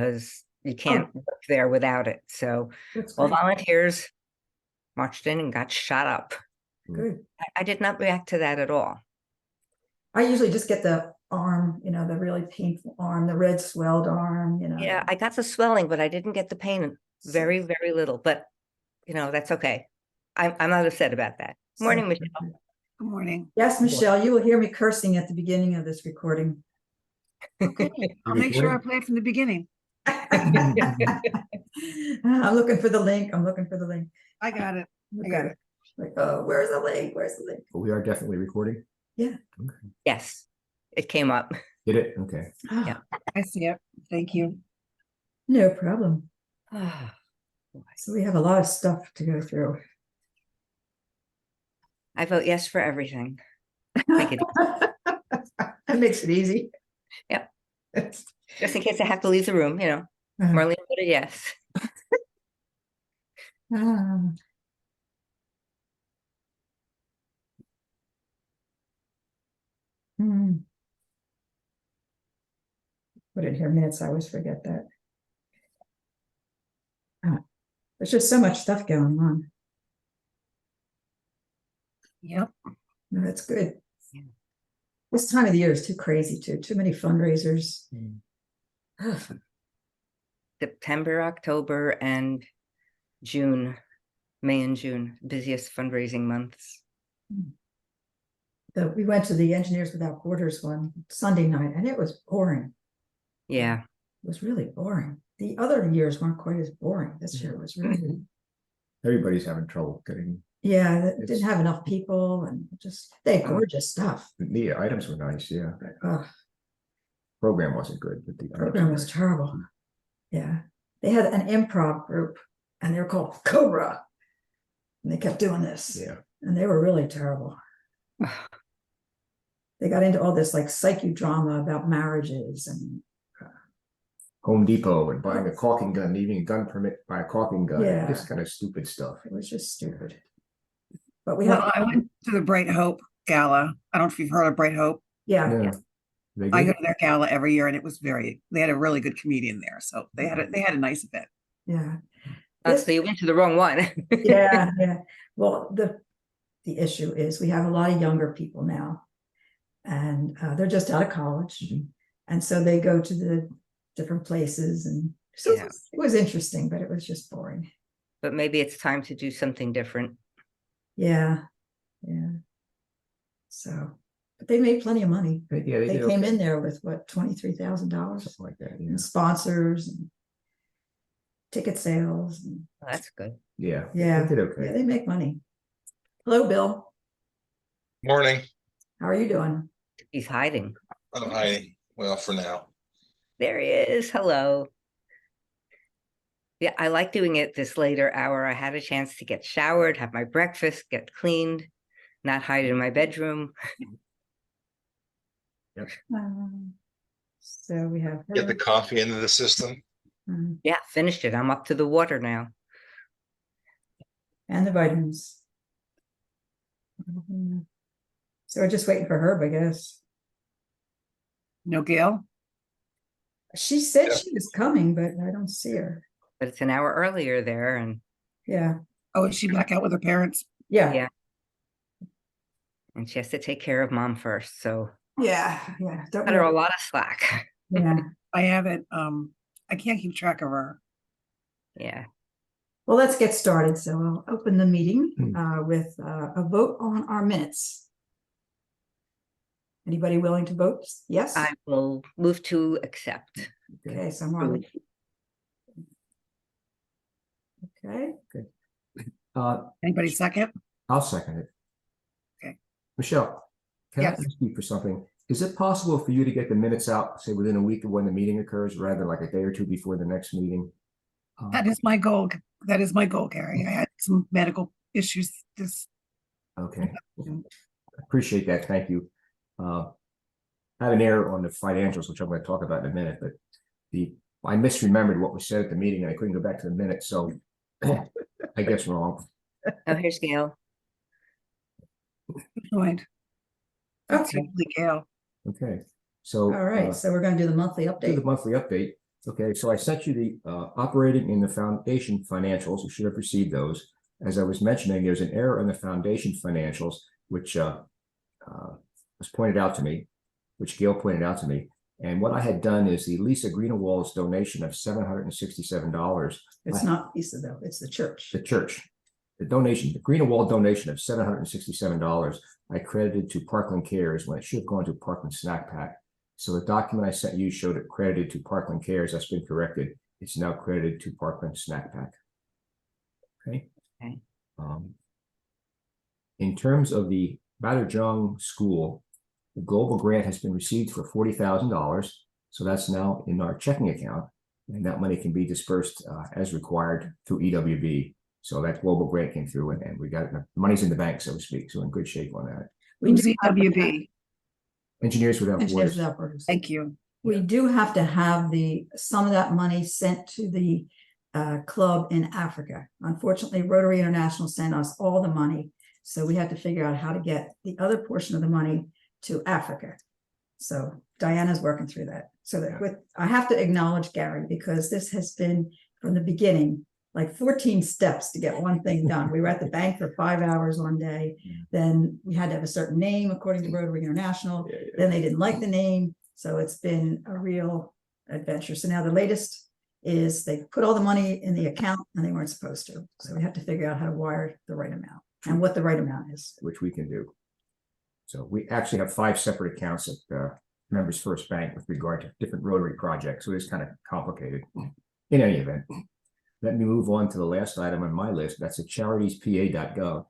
because you can't work there without it. So That's all great. volunteers marched in and got shot up. Good. I did not react to that at all. I usually just get the arm, you know, the really painful arm, the red swelled arm, you know. Yeah, I got the swelling, but I didn't get the pain. Very, very little. But you know, that's okay. I'm not upset about that. Morning, Michelle. Good morning. Yes, Michelle, you will hear me cursing at the beginning of this recording. Okay, I'll make sure I play it from the beginning. I'm looking for the link. I'm looking for the link. I got it. I Okay. got it. Like, oh, where's the link? Where's the link? But we are definitely recording. Yeah. Okay. Yes, it came up. Did it? Okay. Yeah. I see it. Thank you. No problem. Ah, So we have a lot of stuff to go through. I vote yes for everything. Make it That makes it easy. Yep. Just in case I have to leave the room, you know. Marlene voted yes. Ah. Put in here minutes. I always forget that. There's just so much stuff going on. Yep. No, that's good. Yeah. This time of the year is too crazy too. Too many fundraisers. September, October, and June, May and June, busiest fundraising months. We went to the Engineers Without Borders one Sunday night, and it was boring. Yeah. It was really boring. The other years weren't quite as boring. This year was really. Everybody's having trouble getting. Yeah, it didn't have enough people, and just they had gorgeous stuff. The items were nice, yeah. Program wasn't good, but the Program was terrible. Yeah, they had an improv group, and they were called Cobra, and they kept doing this. Yeah, and they were really terrible. They got into all this like psychodrama about marriages and Home Depot and buying a caulking gun, needing a gun permit to buy a caulking gun. Yeah. This kind of stupid stuff. it was just stupid. But we Well, have, I went to the Bright Hope Gala. I don't know if you've heard of Bright Hope. yeah. Yeah. They I go good? to their gala every year, and it was they had a really good comedian there, so they had a nice event. Yeah. So you went to the wrong one. Yeah, yeah. Well, the issue is we have a lot of younger people now, and they're just out of college, and so they go to the different places, and so Yeah. it was interesting, but it was just boring. But maybe it's time to do something different. Yeah, yeah. So, but they made plenty of money. Yeah, They did came okay. in there with what, $23,000 Something like that. Yeah. and sponsors and ticket sales. And, Well, that's good. Yeah. yeah, They did okay. yeah, they make money. Hello, Bill. Morning. How are you doing? He's hiding. Oh, hi. Well, for now. There he is. Hello. Yeah, I like doing it this later hour. I had a chance to get showered, have my breakfast, get cleaned, not hide in my bedroom. So we have Get the her. coffee into the system. Yeah, finished it. I'm up to the water now. And the vitamins. So we're just waiting for Herb, I guess. No, Gail. She said Yeah. she was coming, but I don't see her. But it's an hour earlier there, and Yeah, Oh, is she back out with her parents? yeah, yeah. And she has to take care of mom first. So yeah, yeah. Don't cut her a worry. lot of slack. Yeah. I haven't. I can't keep track of her. Yeah. Well, let's get started. So I'll open the meeting with a vote on our minutes. Anybody willing to vote? Yes? I will move to accept. Okay, so Marley. Okay, Anybody second? I'll second it. Okay. Michelle, can I Yes. ask you for something? Is it possible for you to get the minutes out, say within a week of when the meeting occurs, rather than like a day or two before the next meeting? That is my goal. That is my goal, Gary. I had some medical issues this. Okay. Appreciate that. Thank you. I have an error on the financials, which I'm going to talk about in a minute, but I misremembered what was said at the meeting and I couldn't go back to the minutes, so I guess wrong. Oh, here's Gail. Joined. That's Okay. usually Gail. Okay. So all right, so we're gonna do the monthly do the update. monthly update. Okay, so I sent you the operating in the foundation financials. You should have received those. As I was mentioning, there's an error in the foundation financials, which was pointed out to me, which Gail pointed out to me. And what I had done is the Lisa Greenwald's donation of $767. It's not Lisa though, it's the church. The church, the donation, the Greenwald donation of $767, I credited to Parkland Cares when it should have gone to Parkland Snack Pack. So the document I sent you showed it credited to Parkland Cares. That's been corrected. It's now credited to Parkland Snack Pack. Okay. Okay. In terms of the Batterjung School, the global grant has been received for $40,000. So that's now in our checking account, and that money can be dispersed as required through EWB. So that global grant came through, and we got the money's in the bank, so to speak. So in good shape on that. We Who's do have to have- EWB? Engineers Without Engineers Borders. Without Borders. Thank you. We do have to have some of that money sent to the club in Africa. Unfortunately, Rotary International sent us all the money. So we had to figure out how to get the other portion of the money to Africa. So Diana's working through that. So that I have to acknowledge Gary, because this has been from the beginning, like 14 steps to get one thing done. We were at the bank for 5 hours one day. Then we had to have a certain name according to Rotary International. Then they didn't like the name. So it's been a real adventure. So now the latest is they put all the money in the account and they weren't supposed to. So we have to figure out how to wire the right amount and what the right amount is. Which we can do. So we actually have 5 separate accounts at Members First Bank with regard to different Rotary projects. So it's kind of complicated. In any event, let me move on to the last item on my list. That's at charitiespa.gov.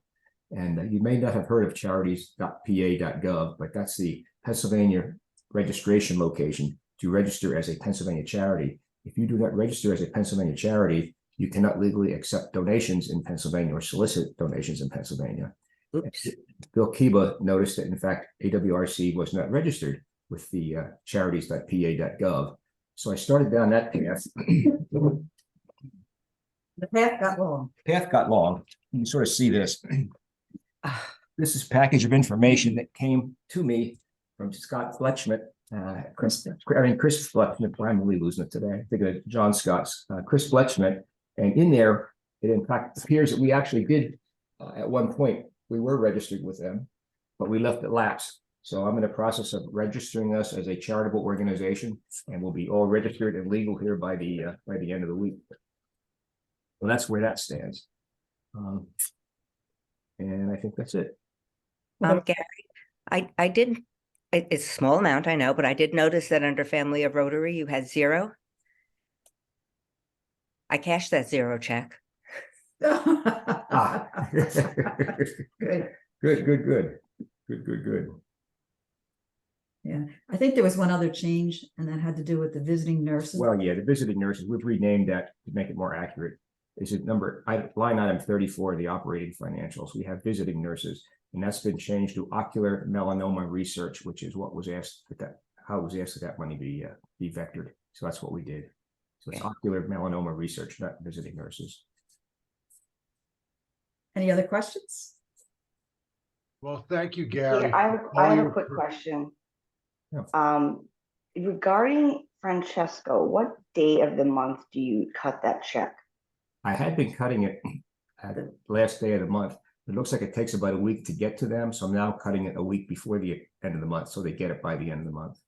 And you may not have heard of charities.pa.gov, but that's the Pennsylvania registration location to register as a Pennsylvania charity. If you do not register as a Pennsylvania charity, you cannot legally accept donations in Pennsylvania or solicit donations in Pennsylvania. Oops. Bill Kiba noticed that, in fact, AWRC was not registered with the charities.pa.gov. So I started down that path. The path got long. Path got long. You can sort of see this. This is a package of information that came to me from Scott Fletchman. Chris Fletchman, I'm really losing it today. I think of John Scott's, Chris Fletchman. And in there, it in fact appears that we actually did, at one point, we were registered with them, but we left it lapse. So I'm in the process of registering us as a charitable organization, and we'll be all registered and legal here by the end of the week. Well, that's where that stands. And I think that's it. Gary, I didn't, it's a small amount, I know, but I did notice that under Family of Rotary, you had 0. I cashed that 0 check. Good. Good. Yeah, I think there was one other change, and that had to do with the visiting nurses. Well, yeah, the visiting nurses, we've renamed that to make it more accurate. Is it line item 34 of the operating financials? We have visiting nurses, and that's been changed to ocular melanoma research, which is what was asked how it was asked that money be vectored. So that's what we did. So it's ocular melanoma research, not visiting nurses. Any other questions? Well, thank you, Gary. Yeah, I have a quick question. Yeah. Regarding Francesco, what day of the month do you cut that check? I had been cutting it at the last day of the month. It looks like it takes about a week to get to them. So I'm now cutting it a week before the end of the month, so they get it by the end of the month.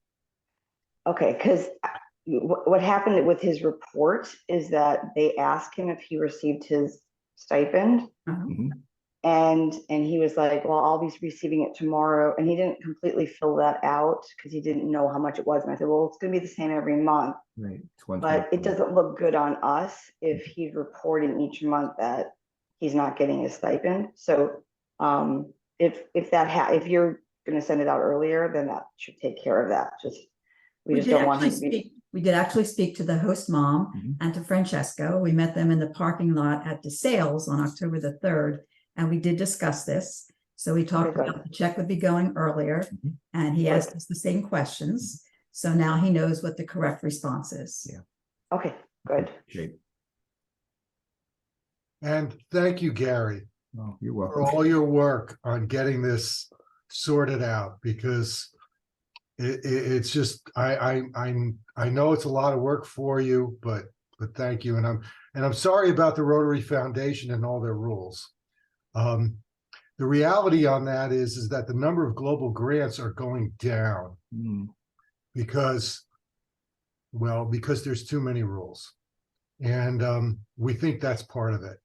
Okay, because what happened with his report is that they asked him if he received his stipend, Mhm. and he was like, well, I'll be receiving it tomorrow, and he didn't completely fill that out because he didn't know how much it was. And I said, well, it's going to be the same every month, Right. It's but it doesn't look good on us if he's reporting each month that he's not getting his stipend. So if you're going to send it out earlier, then that should take care of that. We just don't want him to be. We did actually speak to the host mom Mhm. and to Francesco. We met them in the parking lot at DeSales on October the 3rd, and we did discuss this. So we talked Okay, about the check would be going earlier, Mhm. and he asked us the same questions. So now he knows what the correct response is. Yeah. Okay, good. Shape. And thank you, Gary, Oh, you're for welcome. all your work on getting this sorted out, because it's just, I know it's a lot of work for you, but thank you. And I'm sorry about the Rotary Foundation and all their rules. The reality on that is that the number of global grants are going down because there's too many rules. And we think that's part of it.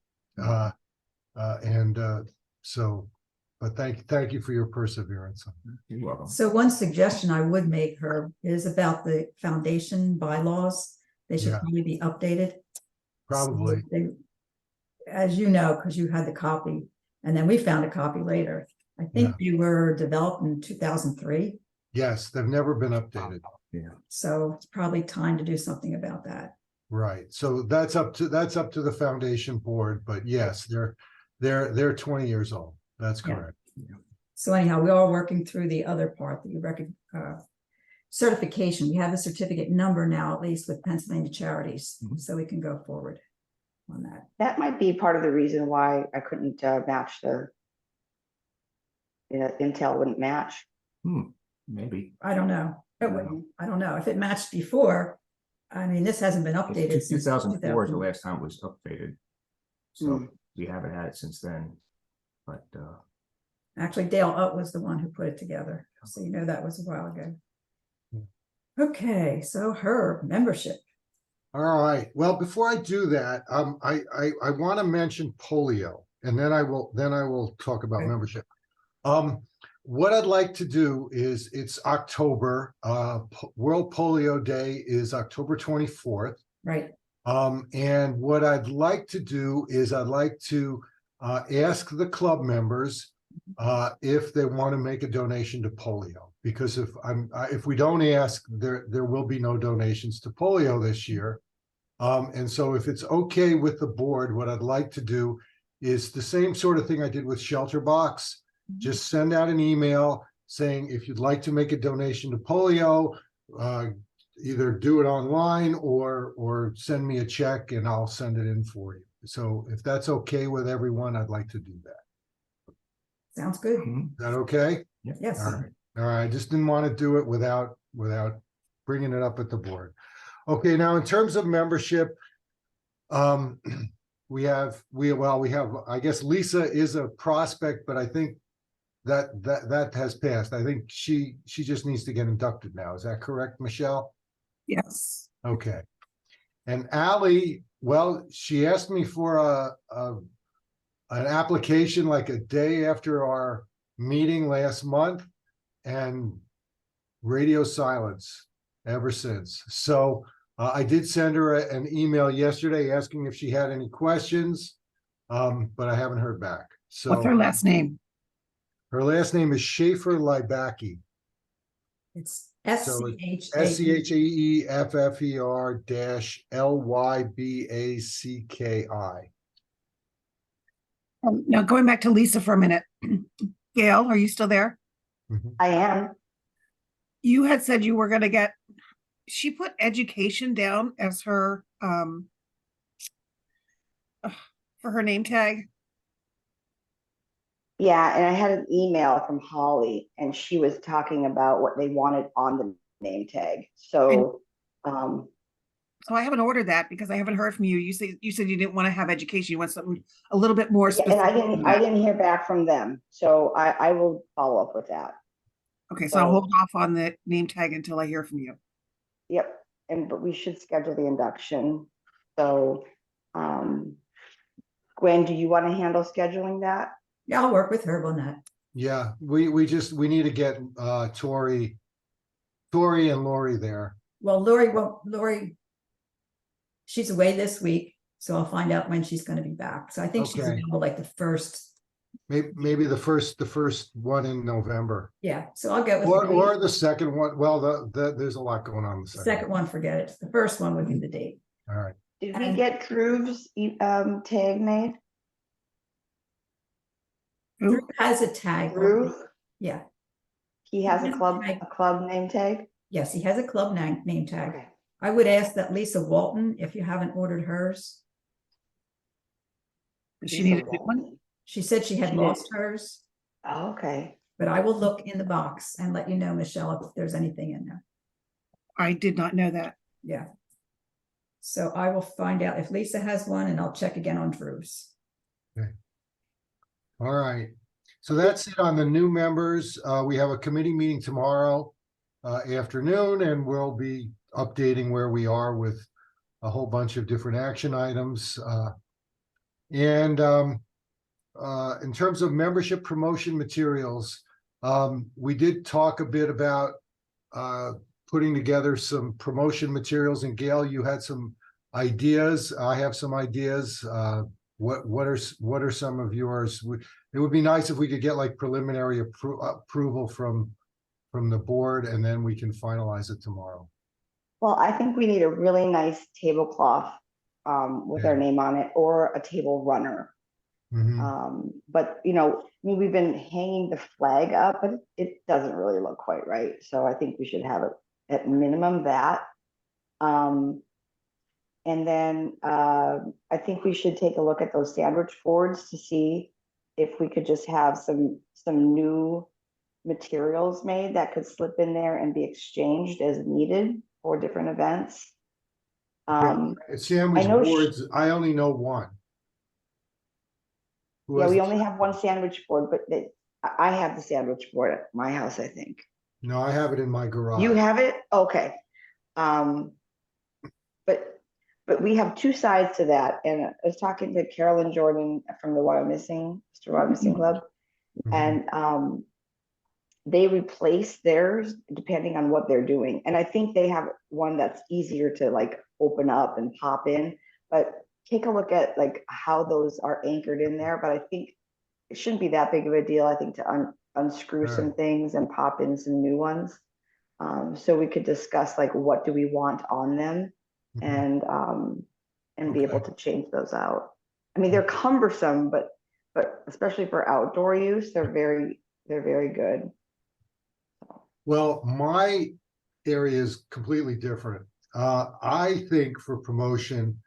But thank you for your perseverance. You're welcome. So one suggestion I would make her is about the foundation bylaws. They should Yeah. probably be updated. Probably. So as you know, because you had the copy, and then we found a copy later. I think they were developed in 2003. Yes, they've never been updated. Yeah. So it's probably time to do something about that. Right. So that's up to the foundation board, but yes, they're 20 years old. That's Yeah. correct. So anyhow, we are working through the other part that you certification. We have a certificate number now, at least with Pennsylvania Charities, so we can go forward on that. That might be part of the reason why I couldn't match Intel wouldn't match. Maybe. I don't know. I don't know if it matched before. I mean, this hasn't been updated since 2004 is the last time it was updated. So we haven't had it since then. But Actually, Dale Utt was the one who put it together. So you know that was a while ago. Okay, so her membership. All right. Well, before I do that, I want to mention polio, and then I will talk about Okay. membership. What I'd like to do is, it's October. World Polio Day is October 24th. Right. And what I'd like to do is I'd like to ask the club members if they want to make a donation to polio, because if we don't ask, there will be no donations to polio this year. And so if it's okay with the board, what I'd like to do is the same sort of thing I did with Shelter Box. Just send out an email saying, if you'd like to make a donation to polio, either do it online or send me a check and I'll send it in for you. So if that's okay with everyone, I'd like to do that. Sounds good. Is that okay? Yes. All right. All right. I just didn't want to do it without bringing it up at the board. Okay. Now, in terms of membership, we have, I guess Lisa is a prospect, but I think that has passed. I think she just needs to get inducted now. Is that correct, Michelle? Yes. Okay. And Ally, well, she asked me for an application like a day after our meeting last month, and radio silence ever since. So I did send her an email yesterday asking if she had any questions, but I haven't heard back. So What's her last name? her last name is Schaefer Libacki. It's SCHAEFFER-LYBACKI. Now going back to Lisa for a minute. Gail, are you still there? I am. You had said you were going to get, she put education down as her, for her name tag. Yeah, and I had an email from Holly, and she was talking about what they wanted on the name tag. So, So I haven't ordered that because I haven't heard from you. You said you didn't want to have education. You want something a little bit more yeah, specific. and I didn't hear back from them. So I will follow up with that. Okay, so I'll hold off on the name tag until I hear from you. Yep. But we should schedule the induction. So, Gwen, do you want to handle scheduling that? Yeah, I'll work with Herb on that. Yeah, we need to get Tori and Lori there. Well, Lori, she's away this week, so I'll find out when she's going to be back. So I think she's Okay. available like the first. Maybe the first one in November, Yeah, so I'll get with or the the second one. Well, there's a lot going on. The second one. Forget it. The first one would be the date. All right. Did we get Drew's tag made? Drew has a tag. Drew, Yeah. he has He has a a club name tag? Yes, he has a club name tag. Okay. I would ask that Lisa Walton, if you haven't ordered hers. Does she need a new one? She said she had She did. lost hers. Oh, okay. But I will look in the box and let you know, Michelle, if there's anything in there. I did not know that. Yeah. So I will find out if Lisa has one and I'll check again on Drew's. All right. So that's it on the new members. We have a committee meeting tomorrow afternoon, and we'll be updating where we are with a whole bunch of different action items. And in terms of membership promotion materials, we did talk a bit about putting together some promotion materials. And Gail, you had some ideas. I have some ideas. What are some of yours? It would be nice if we could get like preliminary approval from the board, and then we can finalize it tomorrow. Well, I think we need a really nice tablecloth with our name on it, or a table runner. But you know, I mean, we've been hanging the flag up, but it doesn't really look quite right. So I think we should have it at minimum that. And then I think we should take a look at those sandwich boards to see if we could just have some new materials made that could slip in there and be exchanged as needed for different events. Sandwich I know boards, I only know one. Who Yeah, has we the- only have one sandwich board, but I have the sandwich board at my house, I think. No, I have it in my garage. You have it? Okay. But we have two sides to that. And I was talking to Carolyn Jordan from the Water Missing Club. Mhm. And they replace theirs depending on what they're doing. And I think they have one that's easier to like open up and pop in, but take a look at like how those are anchored in there. But I think it shouldn't be that big of a deal, I think, to unscrew Sure. some things and pop in some new ones. So we could discuss like what do we want on them, Mhm. and be able to change those out. I mean, they're cumbersome, but especially for outdoor use, they're very good. Well, my area is completely different. I think for promotion,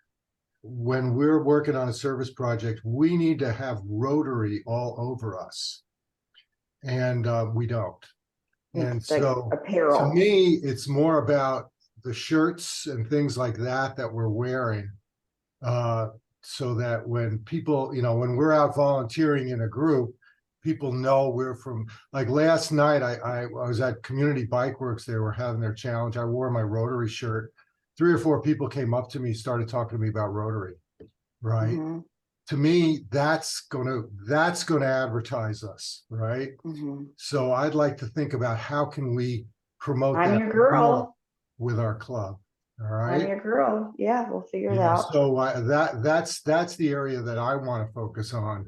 when we're working on a service project, we need to have Rotary all over us. And we don't. And It's like so to apparel. me, it's more about the shirts and things like that we're wearing. So that when people, you know, when we're out volunteering in a group, people know we're from, like last night, I was at Community Bike Works. They were having their challenge. I wore my Rotary shirt. 3 or 4 people came up to me, started talking to me about Rotary, right? Mhm, To me, that's gonna advertise us, right? mhm. So I'd like to think about how can we promote I'm that your girl. with our club, all I'm right? your girl. Yeah, we'll figure it Yeah, out. so that's the area that I want to focus on.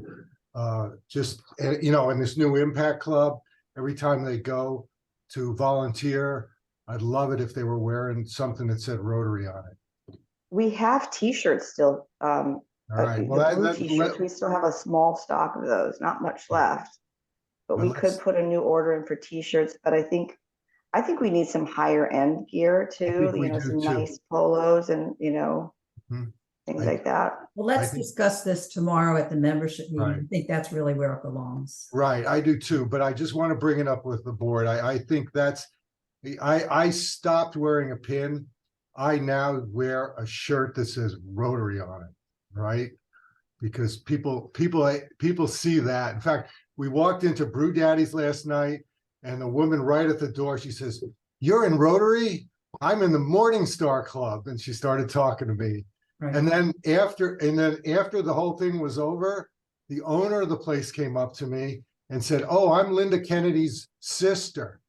Just, you know, in this new Impact Club, every time they go to volunteer, I'd love it if they were wearing something that said Rotary on it. We have t-shirts still. All right, The well, blue t-shirts, we still have a small stock of those, not much left. But Well, we could let's- put a new order in for t-shirts, but I think we need some higher end gear too, think we you know, do some too. nice polos and, you know, Mhm. things I- like that. Well, let's think- discuss this tomorrow at the membership meeting. Right. I think that's really where it belongs. Right, I do too, but I just want to bring it up with the board. I think that's, I stopped wearing a pin. I now wear a shirt that says Rotary on it, right? Because people see that. In fact, we walked into Brew Daddy's last night, and the woman right at the door, she says, "You're in Rotary? I'm in the Morning Star Club." And she started talking to me. Right. And then after the whole thing was over, the owner of the place came up to me and said, "Oh, I'm Linda Kennedy's sister."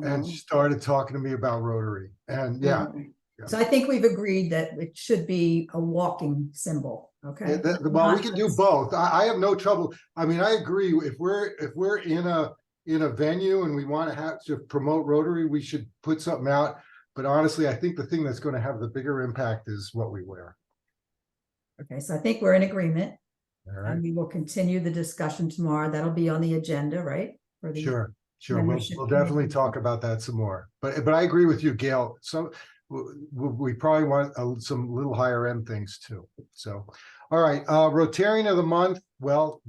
And she started talking to me about Rotary. And yeah, Mhm. So I think we've agreed that it should be a walking symbol, okay? well, we can do both. I have no trouble. I mean, I agree. If we're in a venue and we want to have to promote Rotary, we should put something out. But honestly, I think the thing that's going to have the bigger impact is what we wear. Okay, so I think we're in agreement, All right. and we will continue the discussion tomorrow. That'll be on the agenda, right? For the- Sure. We'll membership definitely committee. talk about that some more. But I agree with you, Gail. We probably want some little higher end things too. So, all right, Rotarian of the month. Well,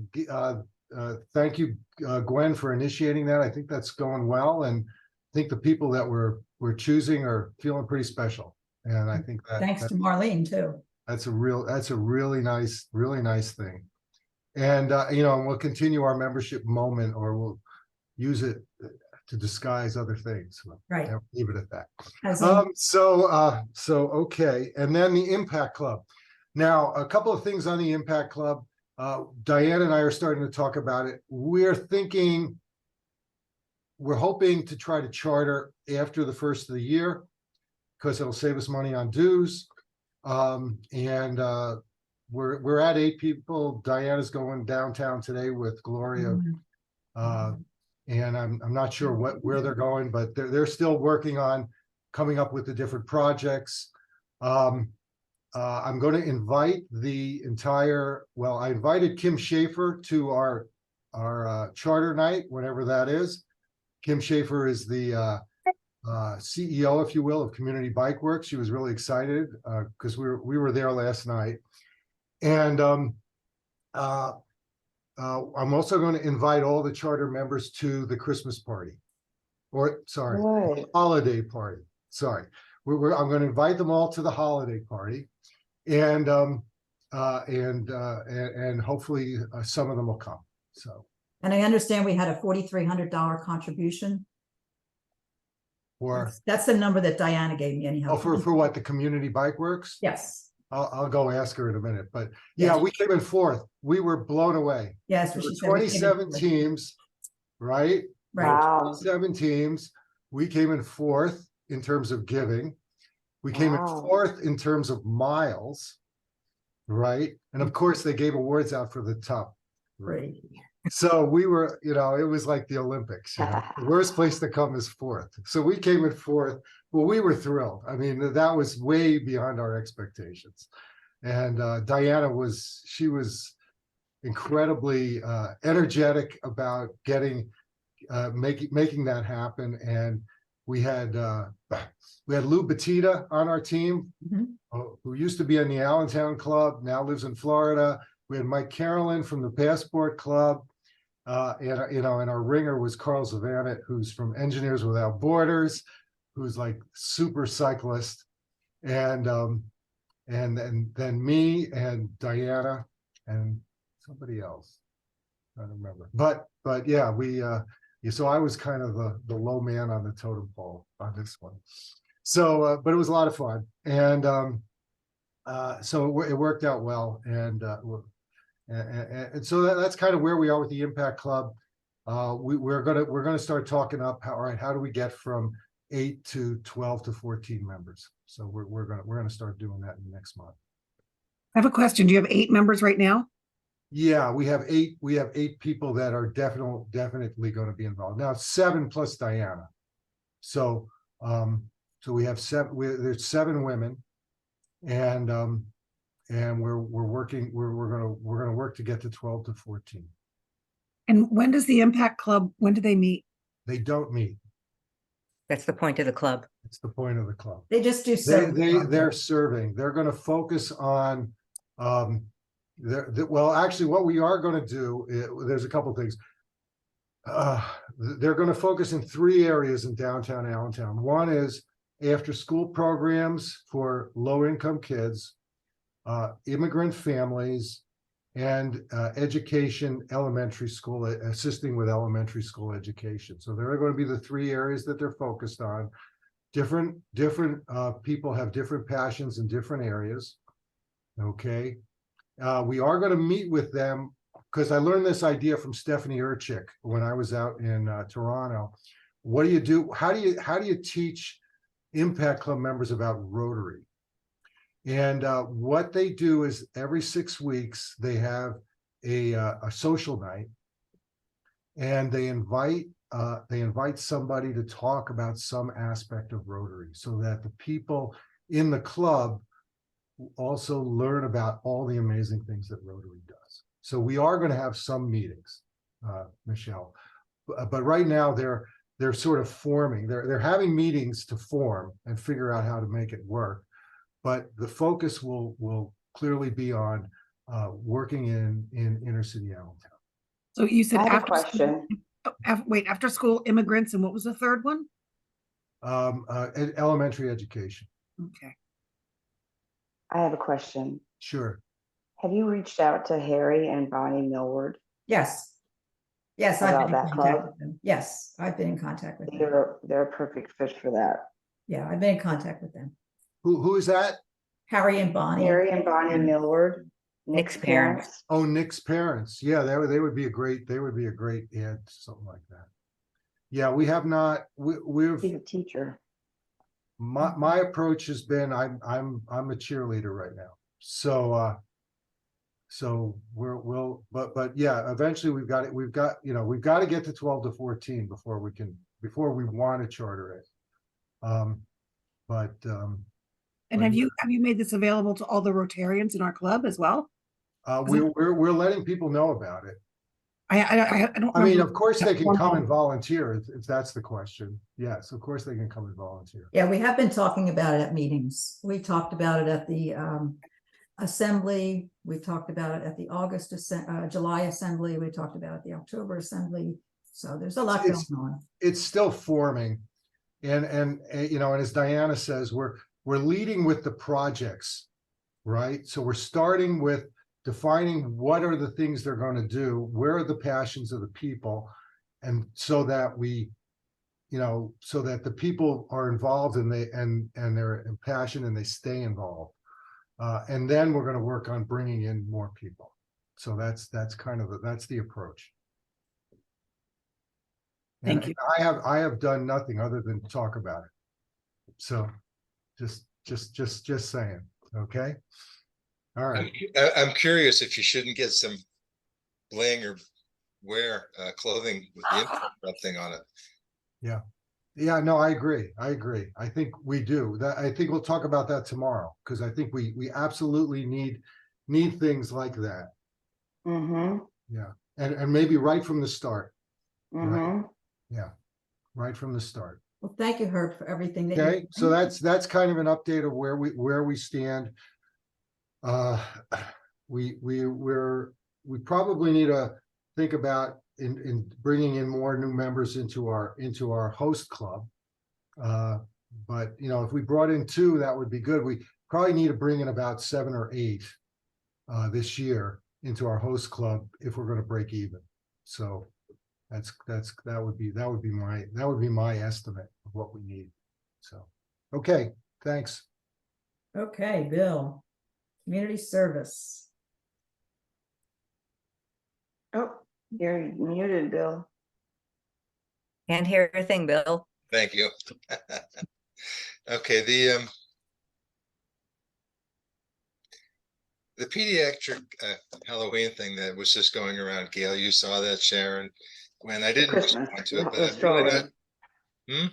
thank you, Gwen, for initiating that. I think that's going well, and I think the people that we're choosing are feeling pretty special. And I think that Thanks to Marlene too. that's a really nice thing. And you know, and we'll continue our membership moment, or we'll use it to disguise other things. Right. I'll leave it at that. As in- So okay, and then the Impact Club. Now, a couple of things on the Impact Club. Diane and I are starting to talk about it. We're hoping to try to charter after the first of the year, because it'll save us money on dues. And we're at 8 people. Diana's going downtown today with Gloria. And I'm not sure where they're going, but they're still working on coming up with the different projects. I'm going to invite I invited Kim Schaefer to our charter night, whenever that is. Kim Schaefer is the CEO, if you will, of Community Bike Works. She was really excited because we were there last night. And I'm also going to invite all the charter members to the Christmas party, Good. holiday party. Sorry, I'm going to invite them all to the holiday party, and hopefully some of them will come. So. And I understand we had a $4,300 contribution. Or That's the number that Diana gave me anyhow. for what, the Community Bike Works? Yes, I'll go ask her in a minute, but yeah, Yes. we came in 4th. We were blown away. yes. There what were she said, we came in 27 fourth. teams, right? Right, Wow. 7 teams. We came in 4th in terms of giving. We came in Wow. 4th in terms of miles, right? And of course, they gave awards out for the top. great. So we were, you know, it was like the Olympics. You know? The worst place to come is 4th. So we came in 4th. Well, we were thrilled. I mean, that was way beyond our expectations. And Diana was incredibly energetic about making that happen. And we had Lou Batista on our team, Mhm. who used to be in the Allentown Club, now lives in Florida. We had Mike Carolyn from the Passport Club. And you know, and our ringer was Carl Zavanet, who's from Engineers Without Borders, who's like super cyclist. And then me and Diana and somebody else. I don't remember. But yeah, so I was kind of the low man on the totem pole on this one. So but it was a lot of fun. And so it worked out well. And so that's kind of where we are with the Impact Club. We're gonna start talking up how do we get from 8 to 12 to 14 members. So we're gonna start doing that in the next month. I have a question. Do you have 8 members right now? Yeah, we have 8 people that are definitely going to be involved. Now 7 plus Diana. So we have 7. There's 7 women, and we're working. We're gonna work to get to 12 to 14. And when does the Impact Club, when do they meet? They don't meet. That's the point of the club. It's the point of the club. They just do. They're serving. They're going to focus on well, actually, what we are going to do, there's a couple of things. They're going to focus in 3 areas in downtown Allentown. One is after school programs for low income kids, immigrant families, and education, elementary school, assisting with elementary school education. So there are going to be the 3 areas that they're focused on. Different people have different passions in different areas. Okay. We are going to meet with them because I learned this idea from Stephanie Urchik when I was out in Toronto. What do you do? How do you teach Impact Club members about Rotary? And what they do is every 6 weeks they have a social night, and they invite somebody to talk about some aspect of Rotary, so that the people in the club also learn about all the amazing things that Rotary does. So we are going to have some meetings, Michelle, but right now they're sort of forming. They're having meetings to form and figure out how to make it work. But the focus will clearly be on working in inner city Allentown. So you said I have a after school, question. wait, after school immigrants, and what was the third one? Elementary education, Okay. I have a question. sure. Have you reached out to Harry and Bonnie Millward? Yes. Yes, I've About been in that contact club? with them. Yes, I've been in contact with them. They're a perfect fit for that. Yeah, I've been in contact with them. Who is that? Harry and Bonnie. Harry and Bonnie Millward, Nick's Nick's parents. parents. Oh, Nick's parents. Yeah, they would be a great add to something like that. Yeah, we have not, we've, He's a teacher. my approach has been, I'm a cheerleader right now. So, but yeah, eventually we've got to get to 12 to 14 before we want to charter it. And But have you made this available to all the Rotarians in our club as well? we're letting people know about it. I don't. I mean, remember of course they can one come more. and volunteer if that's the question. Yes, of course they can come and volunteer. Yeah, we have been talking about it at meetings. We talked about it at the assembly. We talked about it at the July assembly. We talked about it at the October assembly. So there's a lot going It's- on. It's still forming. And as Diana says, we're leading with the projects, right? So we're starting with defining what are the things they're going to do, where are the passions of the people, and so that so that the people are involved and they're passionate and they stay involved. And then we're going to work on bringing in more people. So that's the approach. Thank you. I have done nothing other than talk about it. So just saying, okay? All right. I'm curious if you shouldn't get some bling or wear clothing with the imprint thing on it. Yeah, no, I agree. I think we do. I think we'll talk about that tomorrow, because I think we absolutely need things like that. Mm-hmm. Yeah. And maybe right from the start. Mm-hmm. Yeah. Right from the start. Well, thank you, Herb, for everything that Okay, you. so that's kind of an update of where we stand. We probably need to think about in bringing in more new members into our host club. But if we brought in 2, that would be good. We probably need to bring in about 7 or 8 this year into our host club if we're going to break even. So that would be my estimate of what we need. So, okay, thanks. Okay, Bill. Community service. Oh, you're muted, Bill. Can't hear a thing, Bill. Thank you. Okay, the pediatric Halloween thing that was just going around, Gail, you saw that, Sharon. When I didn't Christmas, respond to it, the but I'm stroll. really not.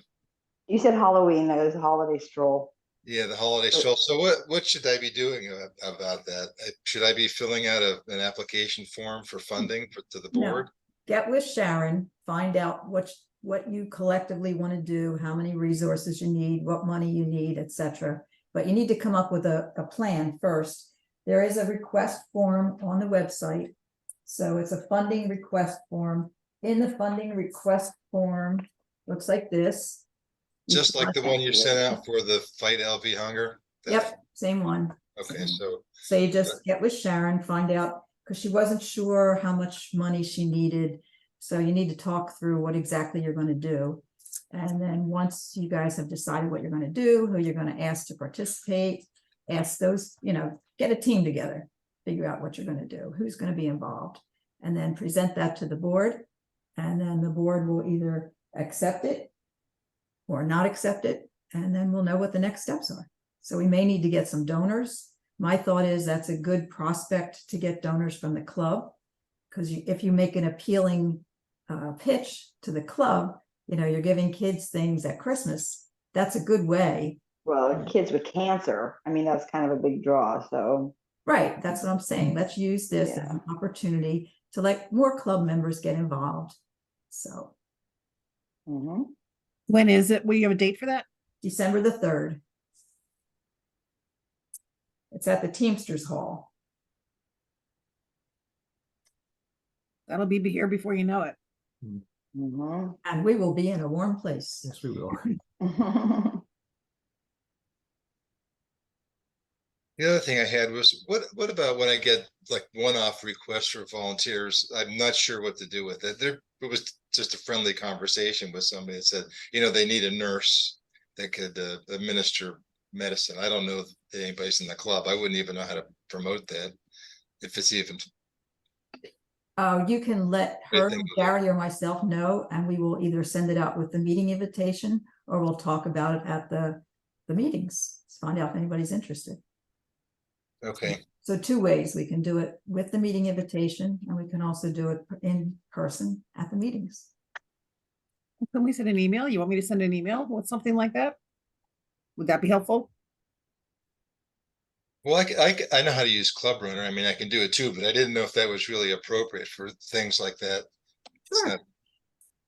You said Halloween, that was a holiday stroll. Yeah, the holiday stroll. So what should I be doing about that? Should I be filling out an application form for funding to the No. board? Get with Sharon, find out what you collectively want to do, how many resources you need, what money you need, etc. But you need to come up with a plan first. There is a request form on the website. So it's a funding request form. In the funding request form, looks like this. Just like the one you sent out for the Fight LV Hunger? Yep, same one. Okay, so So you just get with Sharon, find out, because she wasn't sure how much money she needed. So you need to talk through what exactly you're going to do. And then once you guys have decided what you're going to do, who you're going to ask to participate, ask those, get a team together, figure out what you're going to do, who's going to be involved, and then present that to the board. And then the board will either accept it or not accept it. And then we'll know what the next steps are. So we may need to get some donors. My thought is that's a good prospect to get donors from the club, because if you make an appealing pitch to the club, you're giving kids things at Christmas. That's a good way. Well, kids with cancer, I mean, that's kind of a big draw, so. Right, that's what I'm saying. Let's use this as an opportunity to let more club members get involved. So. Mhm. When is it? Will you have a date for that? December the 3rd. It's at the Teamsters Hall. That'll be here before you know it. Mhm. And we will be in a warm place. Yes, we will. The other thing I had was, what about when I get like one-off requests for volunteers? I'm not sure what to do with it. It was just a friendly conversation with somebody that said, they need a nurse that could administer medicine. I don't know if anybody's in the club. I wouldn't even know how to promote that. If it's even, You can let I her, think- Gary, or myself know, and we will either send it out with the meeting invitation, or we'll talk about it at the meetings. Let's find out if anybody's interested. okay, So 2 ways, we can do it with the meeting invitation, and we can also do it in person at the meetings. Can we send an email? You want me to send an email with something like that? Would that be helpful? well, I know how to use Club Runner. I mean, I can do it too, but I didn't know if that was really appropriate for things like that. It's Sure. not.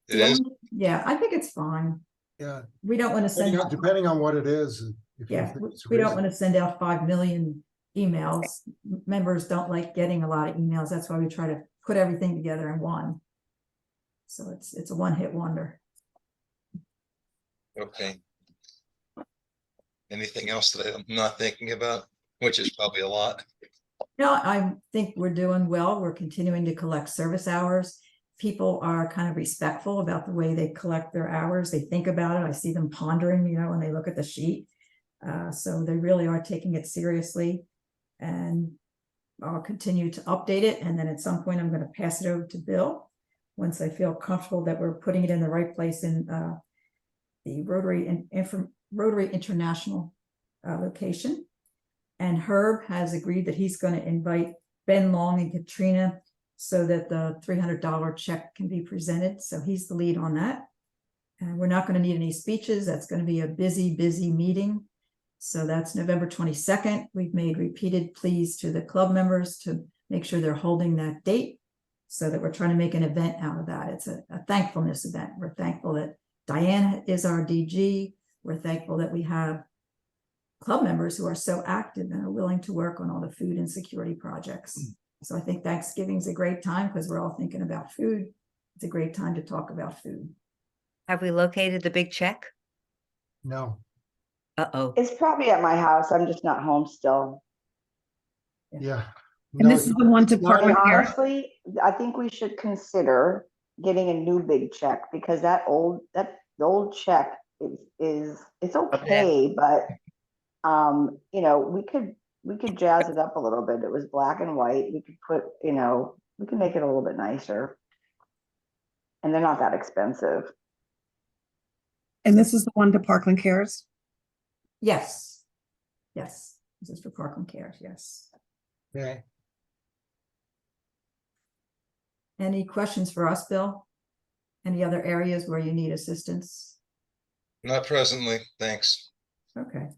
It is, Yeah, I think it's fine. Yeah, We don't want to send out, depending on what it is. If you yeah, think it's we don't reasonable. want to send out 5 million emails. Members don't like getting a lot of emails. That's why we try to put everything together in one. So it's a one-hit wonder. okay. Anything else that I'm not thinking about, which is probably a lot? No, I think we're doing well. We're continuing to collect service hours. People are kind of respectful about the way they collect their hours. They think about it. I see them pondering, when they look at the sheet. So they really are taking it seriously, and I'll continue to update it. And then at some point, I'm going to pass it over to Bill once I feel comfortable that we're putting it in the right place in the Rotary International location. And Herb has agreed that he's going to invite Ben Long and Katrina so that the $300 check can be presented. So he's the lead on that. And we're not going to need any speeches. That's going to be a busy, busy meeting. So that's November 22nd. We've made repeated pleas to the club members to make sure they're holding that date so that we're trying to make an event out of that. It's a thankfulness event. We're thankful that Diane is our DG. We're thankful that we have club members who are so active and are willing to work on all the food insecurity projects. So I think Thanksgiving's a great time because we're all thinking about food. It's a great time to talk about food. Have we located the big check? No, Uh-oh. It's probably at my house. I'm just not home still. yeah. And this is the one to it's not- Parkland And Care. honestly, I think we should consider getting a new big check because the old check it's okay, but we could jazz it up a little bit. It was black and white. We could put, we can make it a little bit nicer. And they're not that expensive. And this is the one to Parkland Cares. Yes. Yes. This is for Parkland Care. Yes. Okay. Any questions for us, Bill? Any other areas where you need assistance? Not presently, thanks. Okay.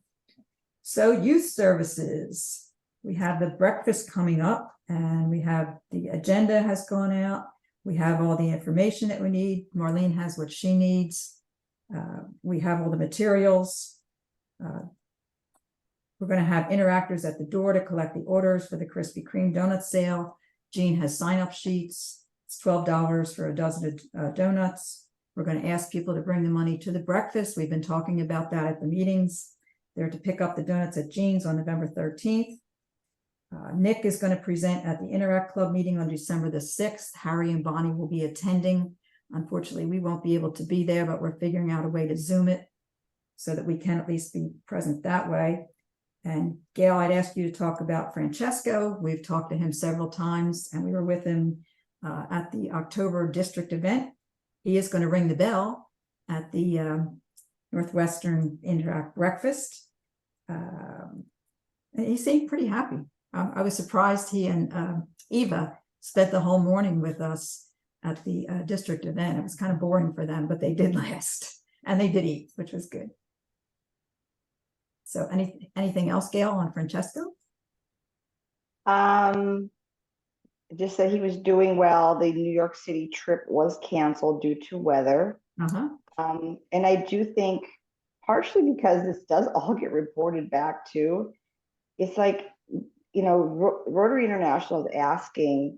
So youth services, we have the breakfast coming up and we have the agenda has gone out. We have all the information that we need. Marlene has what she needs. We have all the materials. We're going to have interactors at the door to collect the orders for the Krispy Kreme donut sale. Jean has sign-up sheets. It's $12 for a dozen donuts. We're going to ask people to bring the money to the breakfast. We've been talking about that at the meetings. They're to pick up the donuts at Jean's on November 13th. Nick is going to present at the Interact Club meeting on December the 6th. Harry and Bonnie will be attending. Unfortunately, we won't be able to be there, but we're figuring out a way to Zoom it so that we can at least be present that way. And Gail, I'd ask you to talk about Francesco. We've talked to him several times and we were with him at the October district event. He is going to ring the bell at the Northwestern Interact breakfast. He seemed pretty happy. I was surprised he and Eva spent the whole morning with us at the district event. It was kind of boring for them, but they did last and they did eat, which was good. So anything else, Gail, on Francesco? Just that he was doing well. The New York City trip was canceled due to weather. Uh-huh. And I do think partially because this does all get reported back to, it's like, Rotary International is asking,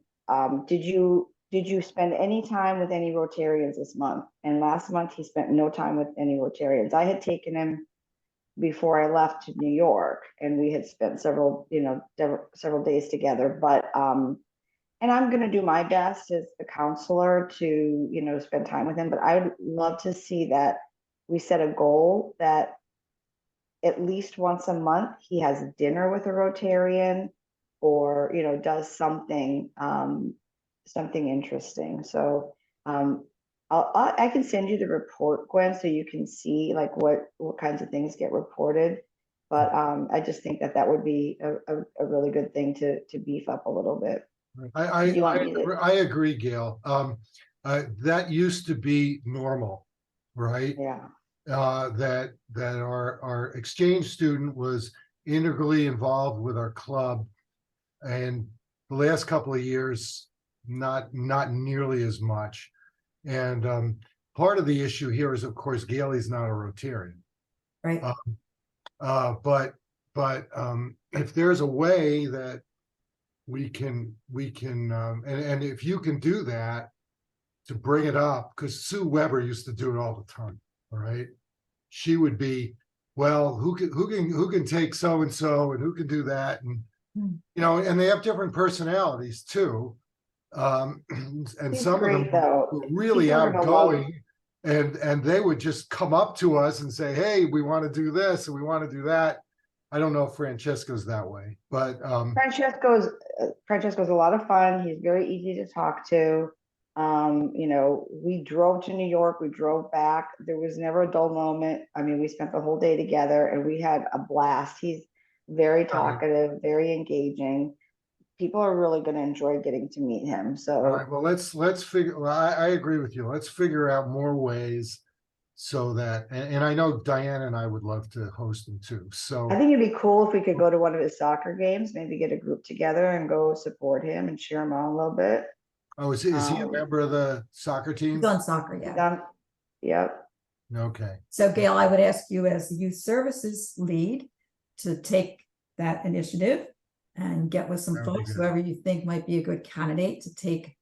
did you did you spend any time with any Rotarians this month? And last month he spent no time with any Rotarians. I had taken him before I left to New York, and we had spent several days together. But and I'm going to do my best as a counselor to spend time with him. But I would love to see that we set a goal that at least once a month he has dinner with a Rotarian, or does something interesting. So I can send you the report, Gwen, so you can see like what kinds of things get reported. But I just think that would be a really good thing to beef up a little bit. I agree, Gail. That used to be normal, right? Yeah. That our exchange student was integrally involved with our club, and the last couple of years, not nearly as much. And part of the issue here is, of course, Gailey's not a Rotarian, Right. but if there's a way that we can and if you can do that, to bring it up, because Sue Weber used to do it all the time. All right, she would be, well, who can take so and so, and who can do that, and and they have different personalities too. And He's some great, of them though. were really People are gonna outgoing, and they would just come up to us and say, hey, we want to do this and we want to do that. I don't know if Francesco's that way, but Francesco's a lot of fun. He's very easy to talk to. We drove to New York, we drove back. There was never a dull moment. I mean, we spent the whole day together and we had a blast. He's very talkative, very engaging. People are really going to enjoy getting to meet him. So, all right, well, let's figure. Well, I agree with you. Let's figure out more ways so that, and I know Diane and I would love to host them too. So I think it'd be cool if we could go to one of his soccer games, maybe get a group together and go support him and cheer him on a little bit. oh, is he a member of the soccer team? He's on soccer, yeah. Yep. Okay. So Gail, I would ask you as the youth services lead to take that initiative and get with some That would be folks, good. whoever you think might be a good candidate to take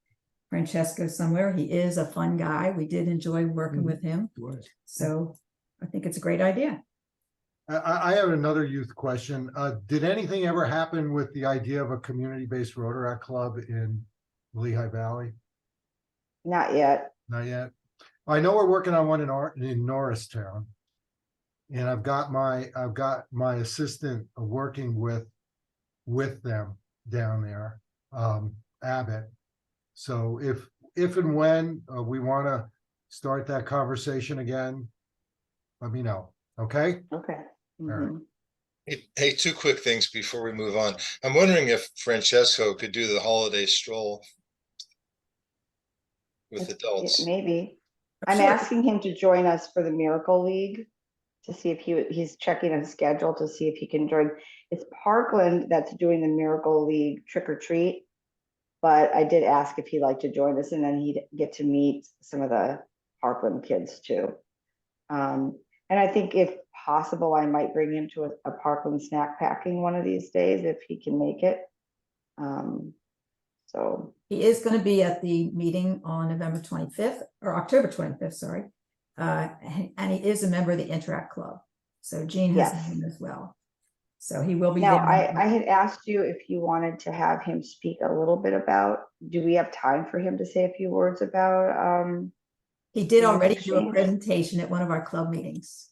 Francesco somewhere. He is a fun guy. We did enjoy working with him. So I think it's a great idea. I have another youth question. Did anything ever happen with the idea of a community-based Rotaract club in Lehigh Valley? Not yet. Not yet. I know we're working on one in Norristown, and I've got my assistant working with them down there, Abbott. So if and when we want to start that conversation again, let me know. Okay. Okay. All right. Mhm. Hey, two quick things before we move on. I'm wondering if Francesco could do the holiday stroll with Yeah, adults. maybe. I'm Sure. asking him to join us for the Miracle League to see if he's checking his schedule to see if he can join. It's Parkland that's doing the Miracle League trick or treat, but I did ask if he'd like to join us, and then he'd get to meet some of the Parkland kids too. And I think if possible, I might bring him to a Parkland snack packing one of these days if he can make it. So He is going to be at the meeting on November 25th or October 25th, sorry. And he is a member of the Interact Club. So Jean has Yes. him as well. So he will be now there. I had asked you if you wanted to have him speak a little bit about, do we have time for him to say a few words about, He did Youth already do a exchange? presentation at one of our club meetings.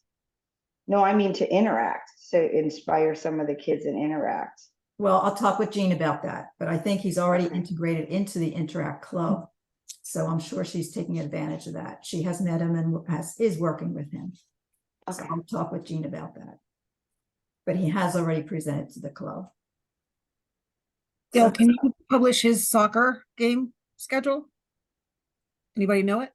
no, I mean to interact, so inspire some of the kids and interact. Well, I'll talk with Jean about that, but I think he's already Okay. integrated into the Interact Club. So I'm sure she's taking advantage of that. She has met him and is working with him. So Okay. I'll talk with Jean about that. But he has already presented to the club. Gail, can you publish his soccer game schedule? Anybody know it?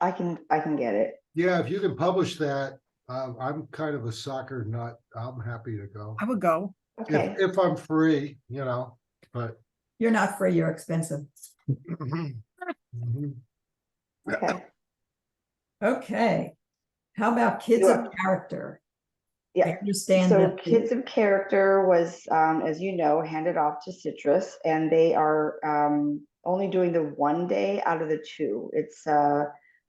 I can get it. Yeah, if you can publish that, I'm kind of a soccer nut. I'm happy to go I would go. Okay. if I'm free, but You're not free, you're expensive. Mhm. Okay. Okay. How about Kids of Character? I Yeah. understand So that. Kids of Character was, as you know, handed off to Citrus, and they are only doing the 1 day out of the 2. It's, I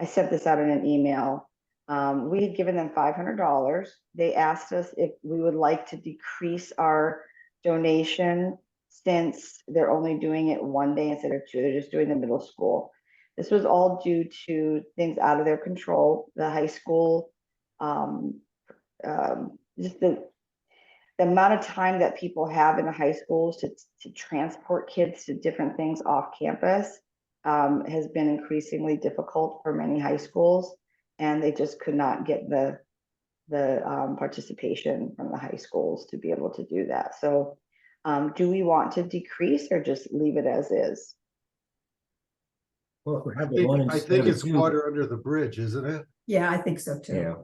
sent this out in an email. We had given them $500. They asked us if we would like to decrease our donation since they're only doing it 1 day instead of 2. They're just doing the middle school. This was all due to things out of their control. The high school, just the amount of time that people have in the high schools to transport kids to different things off campus has been increasingly difficult for many high schools, and they just could not get the participation from the high schools to be able to do that. So do we want to decrease or just leave it as is? Well, if we have the one I instead think of it's two- water under the bridge, isn't it? Yeah, I think so too. Yeah,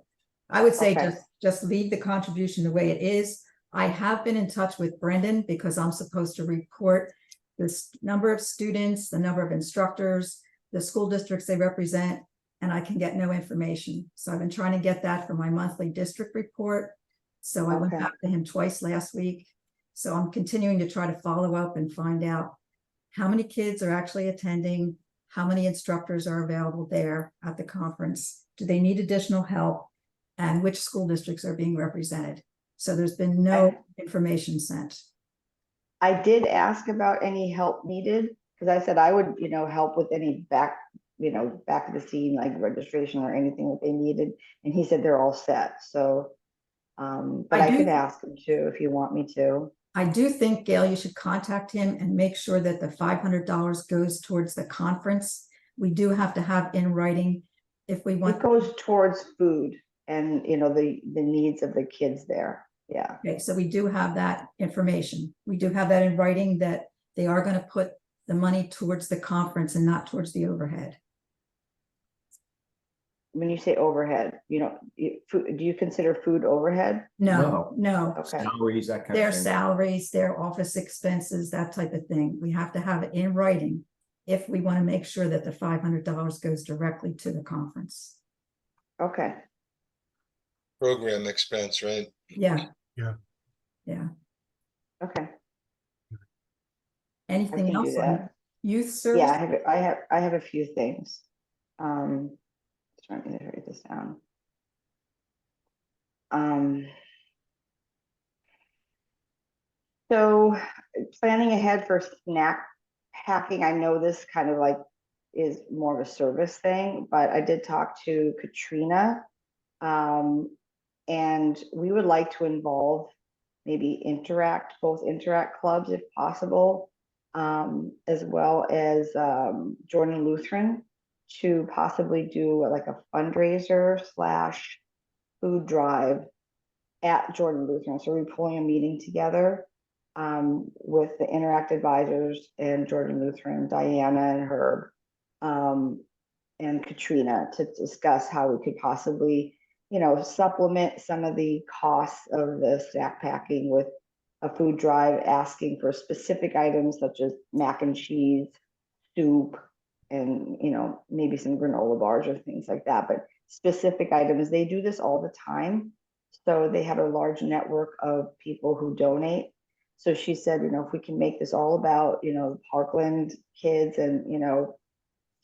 I would say Okay. just leave the contribution the way it is. I have been in touch with Brendan because I'm supposed to report this number of students, the number of instructors, the school districts they represent, and I can get no information. So I've been trying to get that for my monthly district report. So I went Okay. back to him twice last week. So I'm continuing to try to follow up and find out how many kids are actually attending, how many instructors are available there at the conference, do they need additional help, and which school districts are being represented. So there's been no information sent. I did ask about any help needed, because I said I would, help with any back of the scene, like registration or anything that they needed. And he said they're all set. So, but I could ask him too, if you want me to. I do think, Gail, you should contact him and make sure that the $500 goes towards the conference. We do have to have in writing if we want. It goes towards food and, the needs of the kids there. Yeah. Okay, so we do have that information. We do have that in writing that they are going to put the money towards the conference and not towards the overhead. When you say overhead, do you consider food overhead? No. Okay. salaries, that kind Their of thing. salaries, their office expenses, that type of thing. We have to have it in writing if we want to make sure that the $500 goes directly to the conference. Okay. Program expense, right? Yeah. Yeah. Yeah. Okay. I Anything can do else on that. youth service? Yeah, I have a few things. Trying to write this down. So planning ahead for snack packing, I know this kind of like is more of a service thing, but I did talk to Katrina. And we would like to involve maybe both Interact clubs if possible, as well as Jordan Lutheran, to possibly do like a fundraiser / food drive at Jordan Lutheran. So we're pulling a meeting together with the Interact advisors and Jordan Lutheran, Diana and Herb, and Katrina, to discuss how we could possibly, supplement some of the costs of the snack packing with a food drive, asking for specific items such as mac and cheese, soup, and maybe some granola bars or things like that. But specific items, they do this all the time, so they have a large network of people who donate. So she said, if we can make this all about Parkland kids, and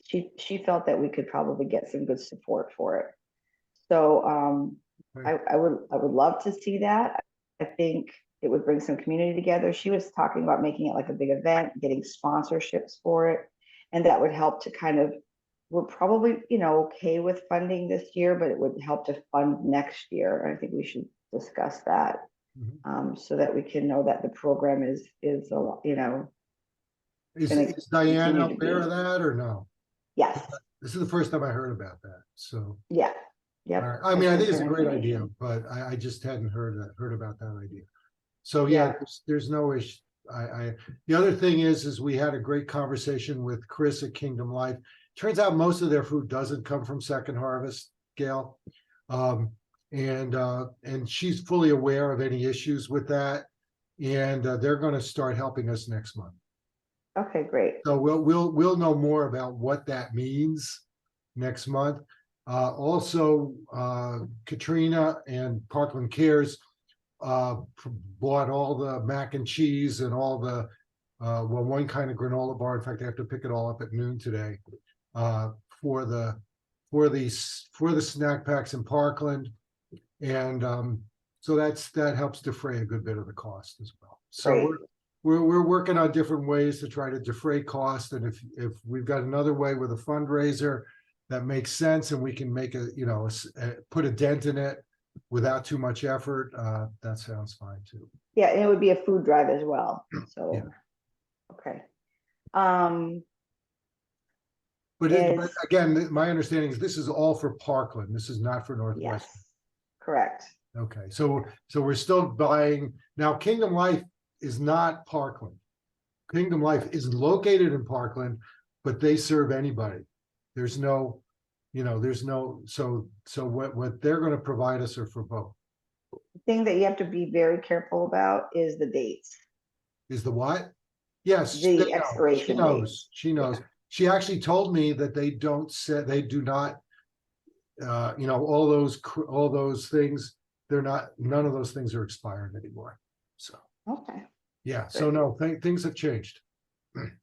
she felt that we could probably get some good support for it. So I would love to see that. I think it would bring some community together. She was talking about making it like a big event, getting sponsorships for it. And that would help to we're probably, okay with funding this year, but it would help to fund next year. I think we should discuss that, so that we can know that the program is Is Diana aware of that or no? Yes. This is the first time I heard about that, so. Yeah. Yep. All right. I mean, I think it's a great idea, but I just hadn't heard about that idea. So yeah, there's no issue. The other thing is we had a great conversation with Chris at Kingdom Life. Turns out most of their food doesn't come from Second Harvest, Gail. And she's fully aware of any issues with that. And they're going to start helping us next month. Okay, great. So we'll know more about what that means next month. Also, Katrina and Parkland Cares bought all the mac and cheese and all the well, one kind of granola bar. In fact, I have to pick it all up at noon today. For the snack packs in Parkland. And so that helps defray a good bit of the cost as well. So Great. we're working on different ways to try to defray cost. And if we've got another way with a fundraiser that makes sense and we can make put a dent in it without too much effort, that sounds fine too. Yeah, and it would be a food drive as well, so. Yeah. Okay. But Is- again, my understanding is this is all for Parkland. This is not for Northwest. Yes, correct. Okay, so we're still buying now. Kingdom Life is not Parkland. Kingdom Life is located in Parkland, but they serve anybody. There's no, so what they're going to provide us are for both. The thing that you have to be very careful about is the dates. Is the what? Yes, The they know. expiration She knows. date. She knows. She actually told me that they do not, all those things. None of those things are expiring anymore. So, Okay, yeah, so no, things have changed.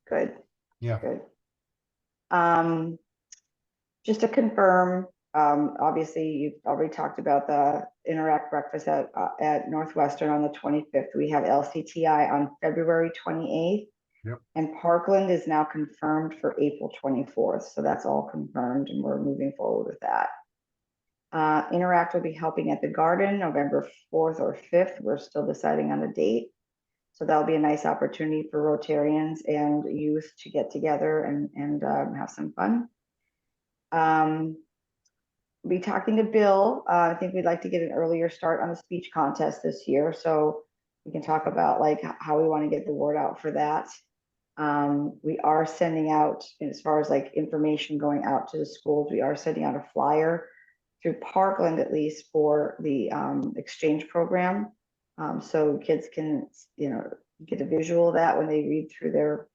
good. Yeah. Good. Just to confirm, obviously you've already talked about the Interact breakfast at Northwestern on the 25th. We have LCTI on February 28th. Yep. And Parkland is now confirmed for April 24th. So that's all confirmed and we're moving forward with that. Interact will be helping at the garden November 4th or 5th. We're still deciding on a date. So that'll be a nice opportunity for Rotarians and youth to get together and have some fun. Be talking to Bill. I think we'd like to get an earlier start on the speech contest this year. So we can talk about like how we want to get the word out for that. We are sending out, as far as like information going out to the schools, we are sending out a flyer through Parkland, at least for the exchange program. So kids can, get a visual of that when they read through their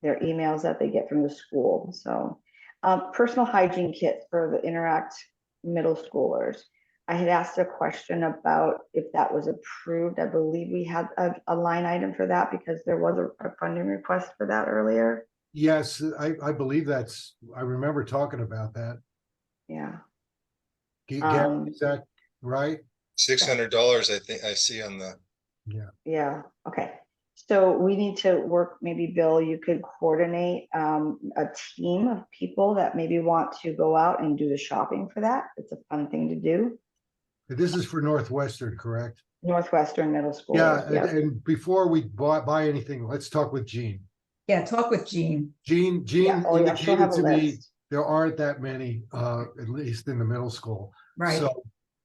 emails that they get from the school. So personal hygiene kits for the Interact middle schoolers. I had asked a question about if that was approved. I believe we had a line item for that because there was a funding request for that earlier. Yes, I believe I remember talking about that. Yeah. Gary, is that right? $600, I think I see on the. Yeah, okay. So we need to work, maybe Bill, you could coordinate a team of people that maybe want to go out and do the shopping for that. It's a fun thing to do. This is for Northwestern, correct? Northwestern Middle School. Yeah, and before we buy anything, let's talk with Jean. Yeah, talk with Jean. Jean Yeah, oh yeah, she'll have indicated a to me list. there aren't that many, at least in the middle school. Right.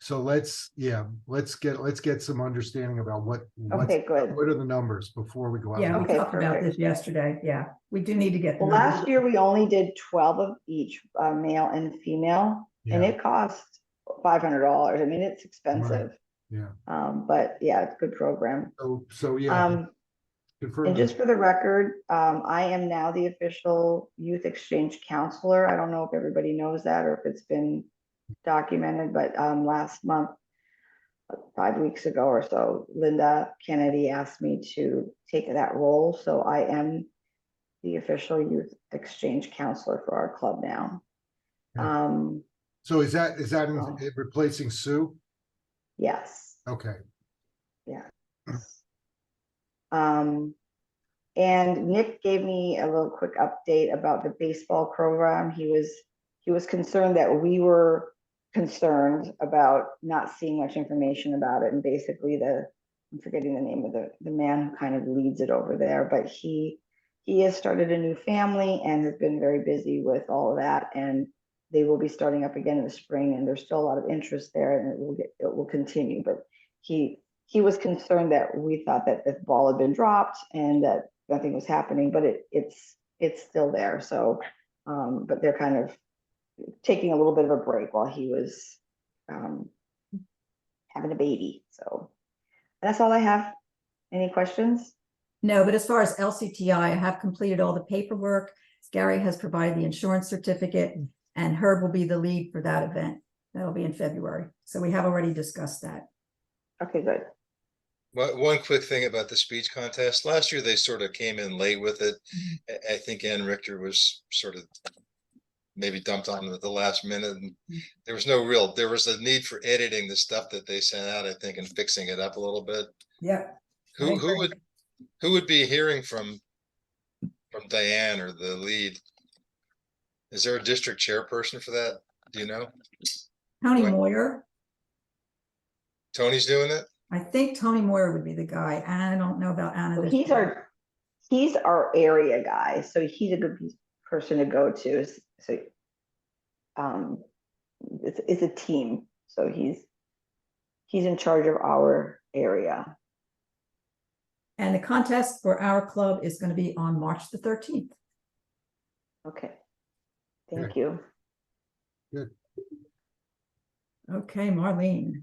So let's get some understanding about what Okay, good. are the numbers before we go out. Yeah, we Okay, talked about perfect. this yesterday. Yeah, we do need to get. the Well, last numbers. year we only did 12 of each, male and female, and Yeah. it cost $500. I mean, it's expensive. Yeah. But yeah, it's a good program. So yeah. Confirm And that. just for the record, I am now the official youth exchange counselor. I don't know if everybody knows that or if it's been documented, but last month, 5 weeks ago or so, Linda Kennedy asked me to take that role. So I am the official youth exchange counselor for our club now. Yeah. So is that Oh. replacing Sue? Yes. Okay. Yeah. And Nick gave me a little quick update about the baseball program. He was concerned that we were concerned about not seeing much information about it. And basically I'm forgetting the name of the man who kind of leads it over there, but he has started a new family and has been very busy with all of that. And they will be starting up again in the spring, and there's still a lot of interest there, and it will continue. But he was concerned that we thought that the ball had been dropped and that nothing was happening, but it's still there. So, but they're kind of taking a little bit of a break while he was having a baby. So that's all I have. Any questions? No, but as far as LCTI, I have completed all the paperwork. Gary has provided the insurance certificate, and Herb will be the lead for that event. That'll be in February. So we have already discussed that. Okay, good. One quick thing about the speech contest. Last year, they sort of came in late with it. I think Ann Richter was sort of maybe dumped on at the last minute. And there was a need for editing the stuff that they sent out, I think, and fixing it up a little bit. Yeah. I agree. Who would be hearing from Diane or the lead? Is there a district chairperson for that? Do you know? Tony What? Moyer. Tony's doing it? I think Tony Moyer would be the guy. And I don't know about Anna. So this he's year. our area guy, so he's a good person to go to. So it's a team. So he's in charge of our area. And the contest for our club is going to be on March the 13th. Okay. Thank you. Good. Okay, Marlene.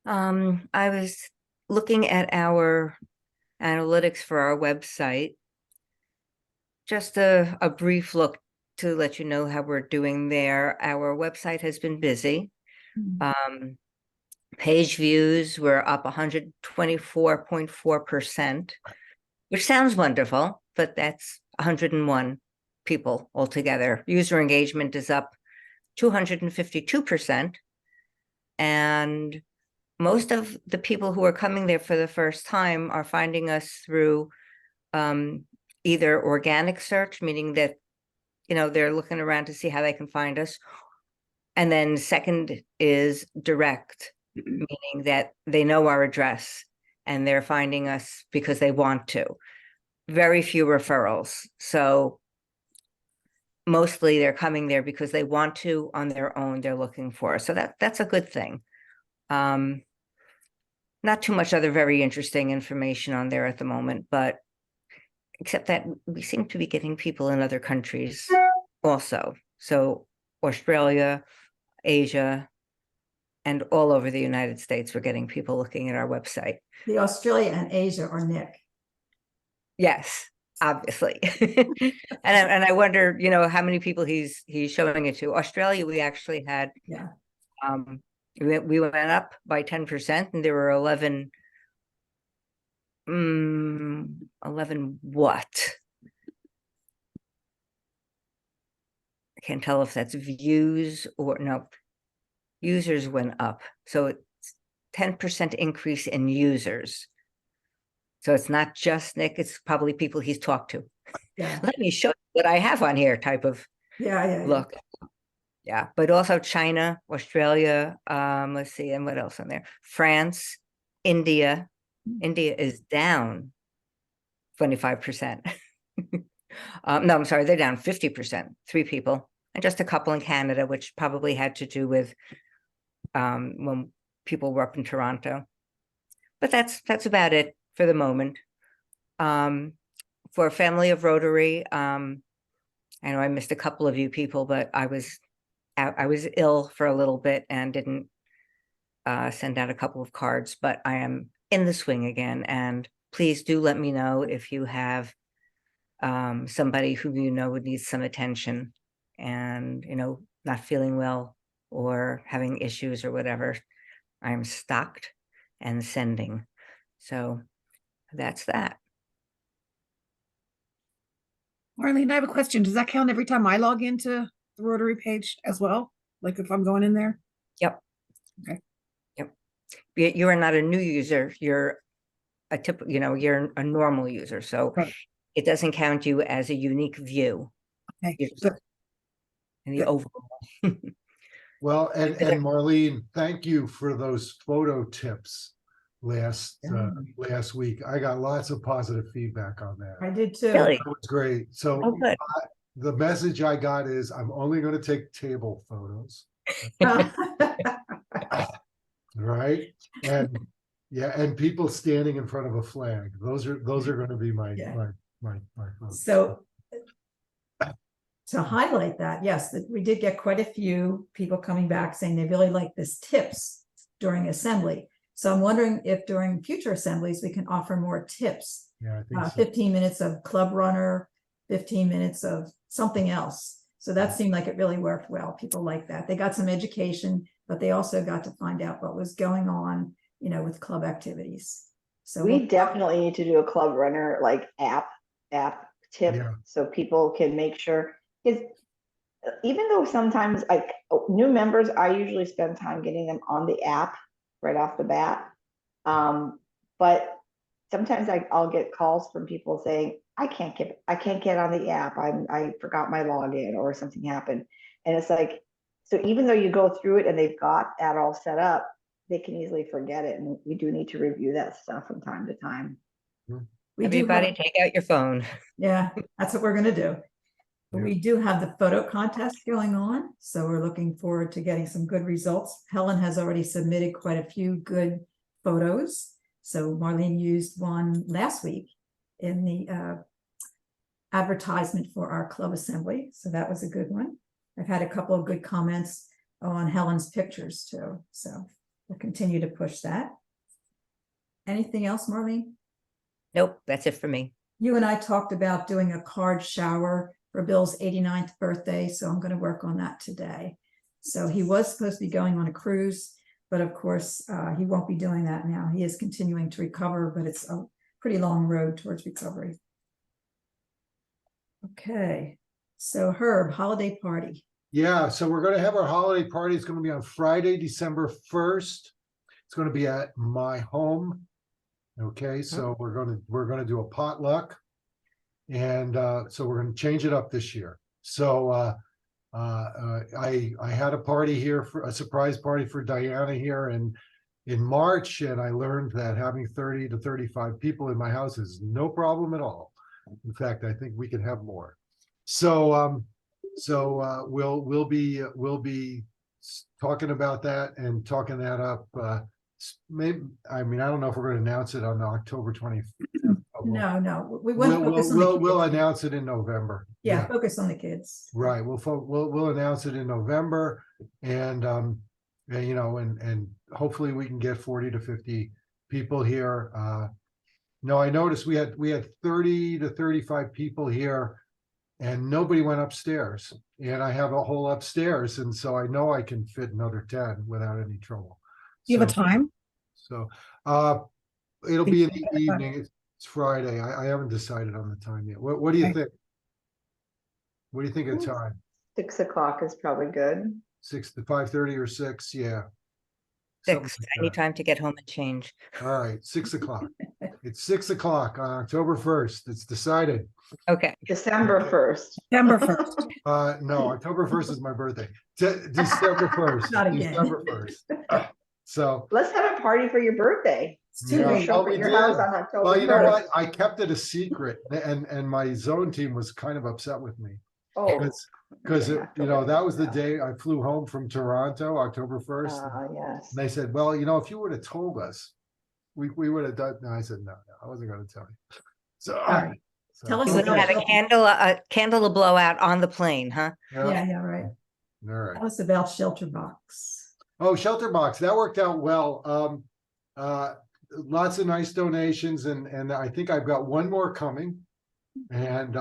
I was looking at our analytics for our website. Just a brief look to let you know how we're doing there. Our website has been busy. Page views were up 124.4%, which sounds wonderful, but that's 101 people altogether. User engagement is up 252%. And most of the people who are coming there for the first time are finding us through either organic search, meaning that, you know, they're looking around to see how they can find us. And then second is direct, meaning that they know our address and they're finding us because they want to. Very few referrals. So mostly they're coming there because they want to on their own, they're looking for us. So that's a good thing. Not too much other very interesting information on there at the moment, but except that we seem to be getting people in other countries also. So Australia, Asia, and all over the United States, we're getting people looking at our website. The Australia and Asia are Nick. Yes, obviously. and I wonder, you know, how many people he's showing it to. Australia, we actually had, Yeah. We went up by 10%, and there were 11 what? I can't tell if that's views or no. Users went up. So it's 10% increase in users. So it's not just Nick, it's probably people he's talked to. Yeah. Let me show you what I have on here type of Yeah. look. Yeah, but also China, Australia, let's see, and what else on there? France, India. India is down 25%. No, I'm sorry, they're down 50%, 3 people, and just a couple in Canada, which probably had to do with when people were up in Toronto. But that's about it for the moment. For Family of Rotary, I know I missed a couple of you people, but I was ill for a little bit and didn't send out a couple of cards, but I am in the swing again. And please do let me know if you have somebody who you know would need some attention and, you know, not feeling well or having issues or whatever. I'm stocked and sending. So that's that. Marlene, I have a question. Does that count every time I log into the Rotary page as well? Like if I'm going in there? Yep. Okay. Yep. You are not a new user. You're a typical, you know, you're a normal user. So Right. it doesn't count you as a unique view. Okay. You're just Good. in the overall. Well, and Marlene, thank you for those photo tips last week. I got lots of positive feedback on that. I did too. Really? That was great. So Oh, good. the message I got is I'm only going to take table photos. Right. And yeah, and people standing in front of a flag. Those are going to be my photos. So to highlight that, yes, that we did get quite a few people coming back saying they really like this tips during assembly. So I'm wondering if during future assemblies, we can offer more tips. Yeah, I think so. 15 minutes of club runner, 15 minutes of something else. So that seemed like it really worked well. People like that. They got some education, but they also got to find out what was going on, you know, with club activities. So We we'll- definitely need to do a club runner like app tip Yeah. so people can make sure. Because even though sometimes like new members, I usually spend time getting them on the app right off the bat. But sometimes I'll get calls from people saying, I can't get on the app. I forgot my login or something happened. And it's like, so even though you go through it and they've got that all set up, they can easily forget it. And we do need to review that stuff from time to time. we do have- Everybody take out your phone. Yeah, that's what we're gonna do. Yeah. We do have the photo contest going on, so we're looking forward to getting some good results. Helen has already submitted quite a few good photos. So Marlene used one last week in the advertisement for our club assembly, so that was a good one. I've had a couple of good comments on Helen's pictures too, so we'll continue to push that. Anything else, Marlene? Nope, that's it for me. You and I talked about doing a card shower for Bill's 89th birthday, so I'm going to work on that today. So he was supposed to be going on a cruise, but of course, he won't be doing that now. He is continuing to recover, but it's a pretty long road towards recovery. Okay, so Herb, holiday party. Yeah, so we're gonna have our holiday party. It's gonna be on Friday, December 1st. It's gonna be at my home. Okay, so we're gonna do a potluck. And so we're gonna change it up this year. So I had a party here for a surprise party for Diana here in March, and I learned that having 30 to 35 people in my house is no problem at all. In fact, I think we can have more. So we'll be talking about that and talking that up. Maybe, I mean, I don't know if we're going to announce it on October 25th. No, we want to focus on the kids. We'll announce it in November. Yeah, focus on the kids. Right, we'll announce it in November, and you know, and hopefully we can get 40 to 50 people here. No, I noticed we had 30 to 35 people here, and nobody went upstairs. And I have a whole upstairs, and so I know I can fit another 10 without any trouble. You have a time? So it'll be in the evening. It's Friday. I haven't decided on the time yet. What do you Okay. think? What do you think of time? 6 o'clock is probably good. 6 to 5:30 or 6? Yeah. Something 6, like any that. time to get home and change. All right, 6 o'clock. It's 6 o'clock on October 1st. It's decided. Okay, December 1st. December 1st. No, October 1st is my birthday. December 1st. Not again. December 1st. So, Let's have a party for your birthday. It's too Yeah. late. Show up we at your did. house on October well, you know 1st. what? I kept it a secret, and my zone team was kind of upset with me. Oh, Because okay, you know, that was the October. day I flew home from Toronto, October 1st. Yes. And they said, well, you know, if you would have told us, we would have done. No, I said, no, I wasn't going to tell you. So, right. so- Tell us you would have had a candle to blow out on the plane, huh? Yeah, right. All right. Tell us about Shelter Box. Oh, Shelter Box, that worked out well. Lots of nice donations, and I think I've got one more coming. And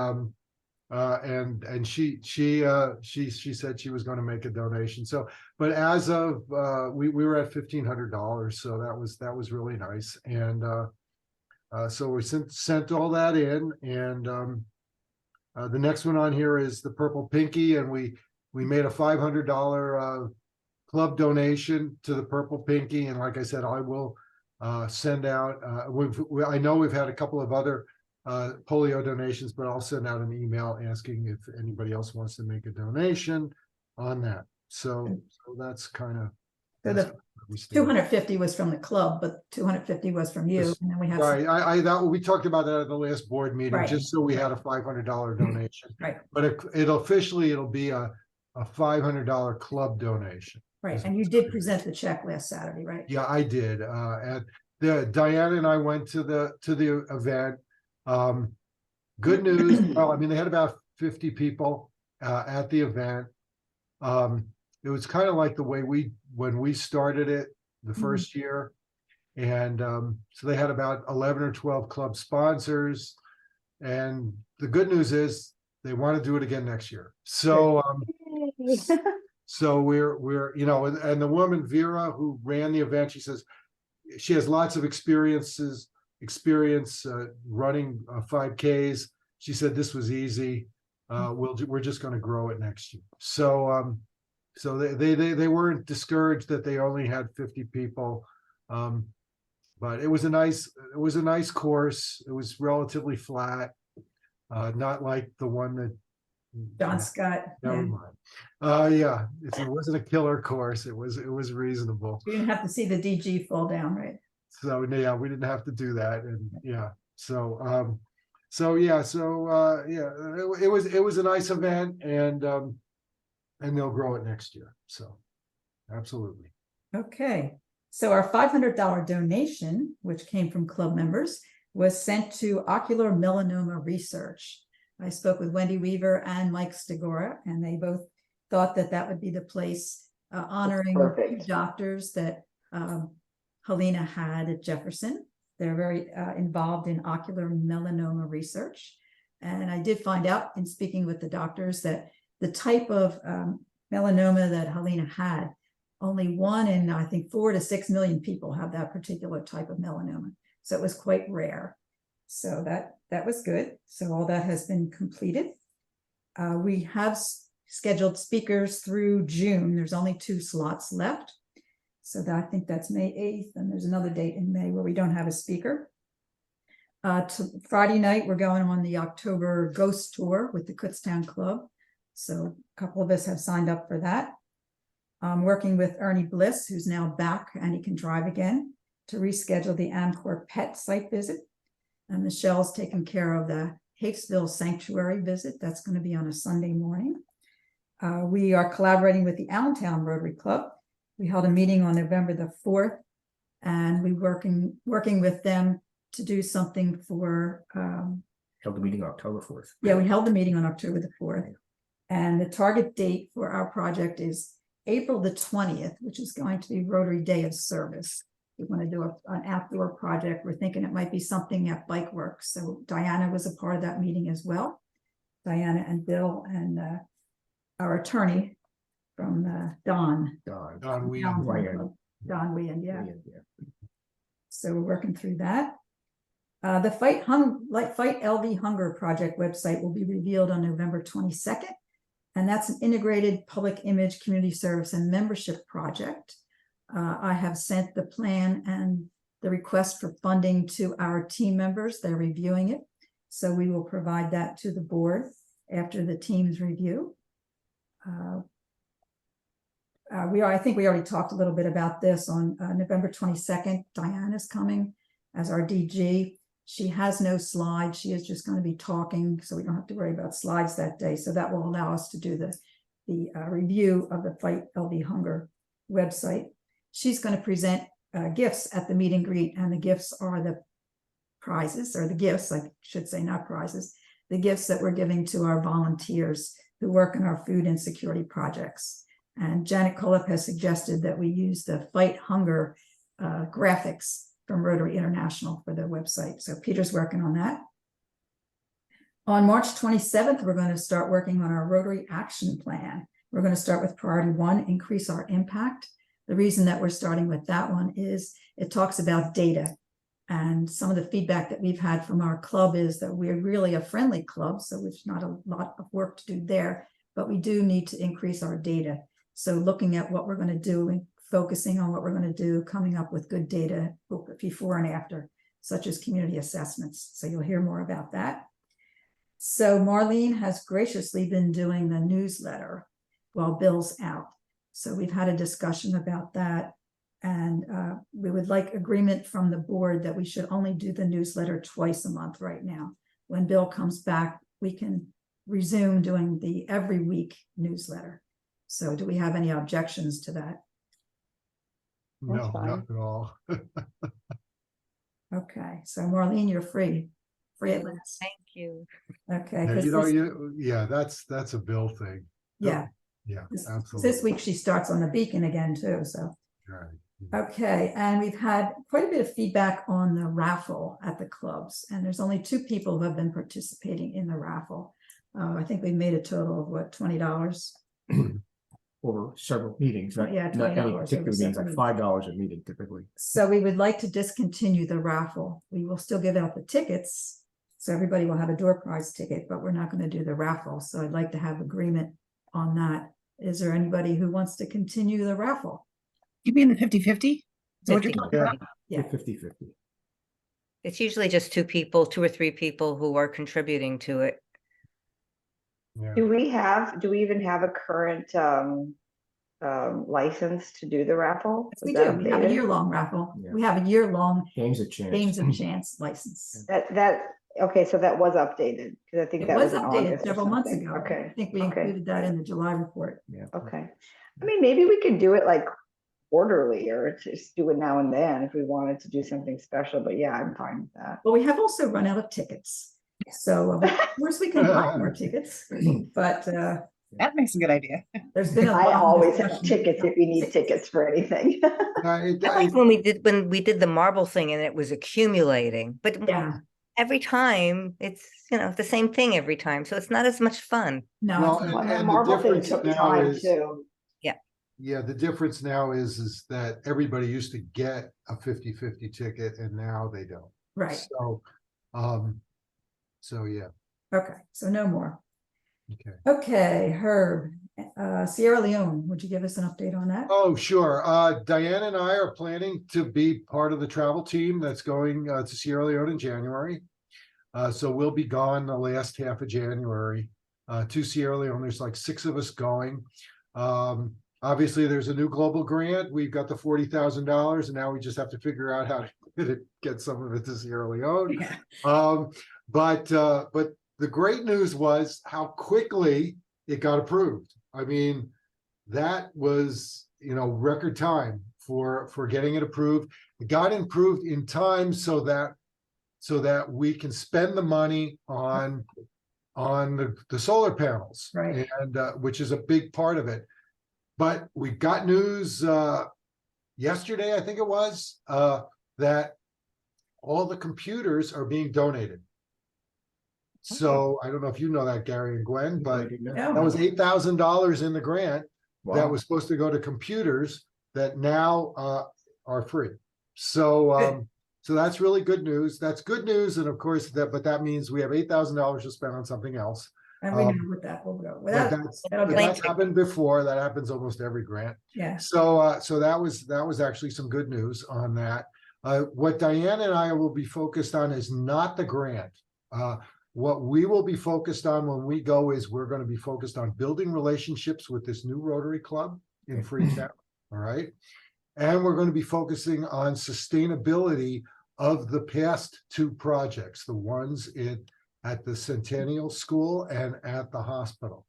she said she was going to make a donation. So, but as of we were at $1,500, so that was really nice. And so we sent all that in, and the next one on here is the Purple Pinky, and we made a $500 club donation to the Purple Pinky. And like I said, I will send out. I know we've had a couple of other polio donations, but I'll send out an email asking if anybody else wants to make a donation on that. So that's kind of. So the 250 was from the club, but 250 was from you, Yes. and then we have. Right, we talked about that at the last board meeting, Right. just so we had a $500 donation. Right. But it'll be a $500 club donation. Right, and you did present the check last Saturday, right? Yeah, I did. Diana and I went to the event. Good news. Well, I mean, they had about 50 people at the event. It was kind of like the way when we started it the first year. And so they had about 11 or 12 club sponsors. And the good news is they want to do it again next year. So so we're you know, and the woman Vera who ran the event, she says she has lots of experiences experience running 5Ks. She said this was easy. We're just going to grow it next year. So so they weren't discouraged that they only had 50 people. But it was a nice course. It was relatively flat, not like the one that John Scott. Never Yeah. mind. Yeah, it wasn't a killer course. It was reasonable. You didn't have to see the DG fall down, right? So yeah, we didn't have to do that, and yeah. So it was a nice event, and they'll grow it next year. So absolutely. Okay, so our $500 donation, which came from club members, was sent to ocular melanoma research. I spoke with Wendy Weaver and Mike Stigora, and they both thought that that would be the place honoring perfect. doctors that Helena had at Jefferson. They're very involved in ocular melanoma research. And I did find out in speaking with the doctors that the type of melanoma that Helena had, only 1 in, I think, 4 to 6 million people have that particular type of melanoma. So it was quite rare. So that was good. So all that has been completed. We have scheduled speakers through June. There's only 2 slots left. So that, I think that's May 8th, and there's another date in May where we don't have a speaker. Friday night, we're going on the October Ghost Tour with the Kutztown Club. So a couple of us have signed up for that. I'm working with Ernie Bliss, who's now back and he can drive again, to reschedule the Amcor Pet site visit. And Michelle's taking care of the Hakesville Sanctuary visit. That's going to be on a Sunday morning. We are collaborating with the Allentown Rotary Club. We held a meeting on November the 4th, and we working with them to do something for. Held the meeting October 4th. Yeah, we held the meeting on October the 4th, and the target date for our project is April the 20th, which is going to be Rotary Day of Service. We want to do an outdoor project. We're thinking it might be something at Bike Works. So Diana was a part of that meeting as well. Diana and Bill and our attorney from Don Wieand, yeah. So we're working through that. The Fight LV Hunger Project website will be revealed on November 22nd. And that's an integrated public image, community service, and membership project. I have sent the plan and the request for funding to our team members. They're reviewing it. So we will provide that to the board after the team's review. I think we already talked a little bit about this on November 22nd. Diana's coming as our DG. She has no slides. She is just going to be talking, so we don't have to worry about slides that day. So that will allow us to do the review of the Fight LV Hunger website. She's going to present gifts at the meet and greet, and the gifts are the prizes, or the gifts, I should say, not prizes, the gifts that we're giving to our volunteers who work in our food insecurity projects. And Janet Cullip has suggested that we use the Fight Hunger graphics from Rotary International for the website. So Peter's working on that. On March 27th, we're going to start working on our Rotary Action Plan. We're going to start with priority 1, increase our impact. The reason that we're starting with that one is it talks about data. And some of the feedback that we've had from our club is that we're really a friendly club, so there's not a lot of work to do there, but we do need to increase our data. So looking at what we're going to do and focusing on what we're going to do, coming up with good data before and after, such as community assessments. So you'll hear more about that. So Marlene has graciously been doing the newsletter while Bill's out. So we've had a discussion about that. And we would like agreement from the board that we should only do the newsletter twice a month right now. When Bill comes back, we can resume doing the every week newsletter. So do we have any objections to that? No, fine. not at all. Okay, so Marlene, you're free at last. Thank you. Okay. Yeah, 'cause that's a Bill thing. yeah, Yeah, this absolutely. week she starts on the Beacon again too, so. Right. Okay, and we've had quite a bit of feedback on the raffle at the clubs, and there's only 2 people who have been participating in the raffle. I think we made a total of what, $20? over several meetings, not, Yeah, not any $20 over particular meetings, several like meetings. $5 a meeting typically. So we would like to discontinue the raffle. We will still give out the tickets. So everybody will have a door prize ticket, but we're not going to do the raffle. So I'd like to have agreement on that. Is there anybody who wants to continue the raffle? You mean the 50/50? Is that what you're 50. talking about? Yeah. 50/50. It's usually just two or three people who are contributing to it. Yeah. Do we even have a current license to do the raffle? Yes, we Is that do. We have a updated? year-long raffle. Yeah. We have a year-long Games of chance. Games of Chance license. Okay, so that was updated, because I think It that was was in updated August or several months something. ago. I Okay, think we okay. included that in the July report. Yeah. okay. I mean, maybe we could do it like quarterly or just do it now and then if we wanted to do something special, but yeah, I'm fine with that. But we have also run out of tickets. So of course we can buy more tickets, but That makes a good idea. there's been a I long always have discussion. tickets if you need tickets for anything. Uh, I like when we did the marble thing and it was accumulating, but Yeah, every time it's, the same thing every time. So it's not as much fun. no, Well, it's not. Well, that and the marble thing difference took now time is, too. yeah, the difference now is that everybody used to get a 50/50 ticket and now they don't. Right, So yeah, okay, so no more. okay. Okay, Herb, Sierra Leone, would you give us an update on that? Oh, sure. Diane and I are planning to be part of the travel team that's going to Sierra Leone in January. So we'll be gone the last half of January to Sierra Leone. There's like 6 of us going. Obviously, there's a new global grant. We've got the $40,000, and now we just have to figure out how to get some of it to Sierra Leone. Yeah. But the great news was how quickly it got approved. I mean, that was, record time for getting it approved. It got approved in time so that we can spend the money on the solar panels, Right. and which is a big part of it. But we got news yesterday, I think it was, that all the computers are being donated. So I don't know if you know that, Gary and Gwen, but Yeah. that was $8,000 in the grant that Wow. was supposed to go to computers that now are free. So so that's really good news. That's good news, and of course but that means we have $8,000 to spend on something else. And we know what that will go. But That'll be- that's happened before. That happens almost every grant. Yeah, So that was actually some good news on that. What Diane and I will be focused on is not the grant. What we will be focused on when we go is we're going to be focused on building relationships with this new Rotary Club in Freetown. All right. And we're going to be focusing on sustainability of the past 2 projects, the ones at the Centennial School and at the hospital.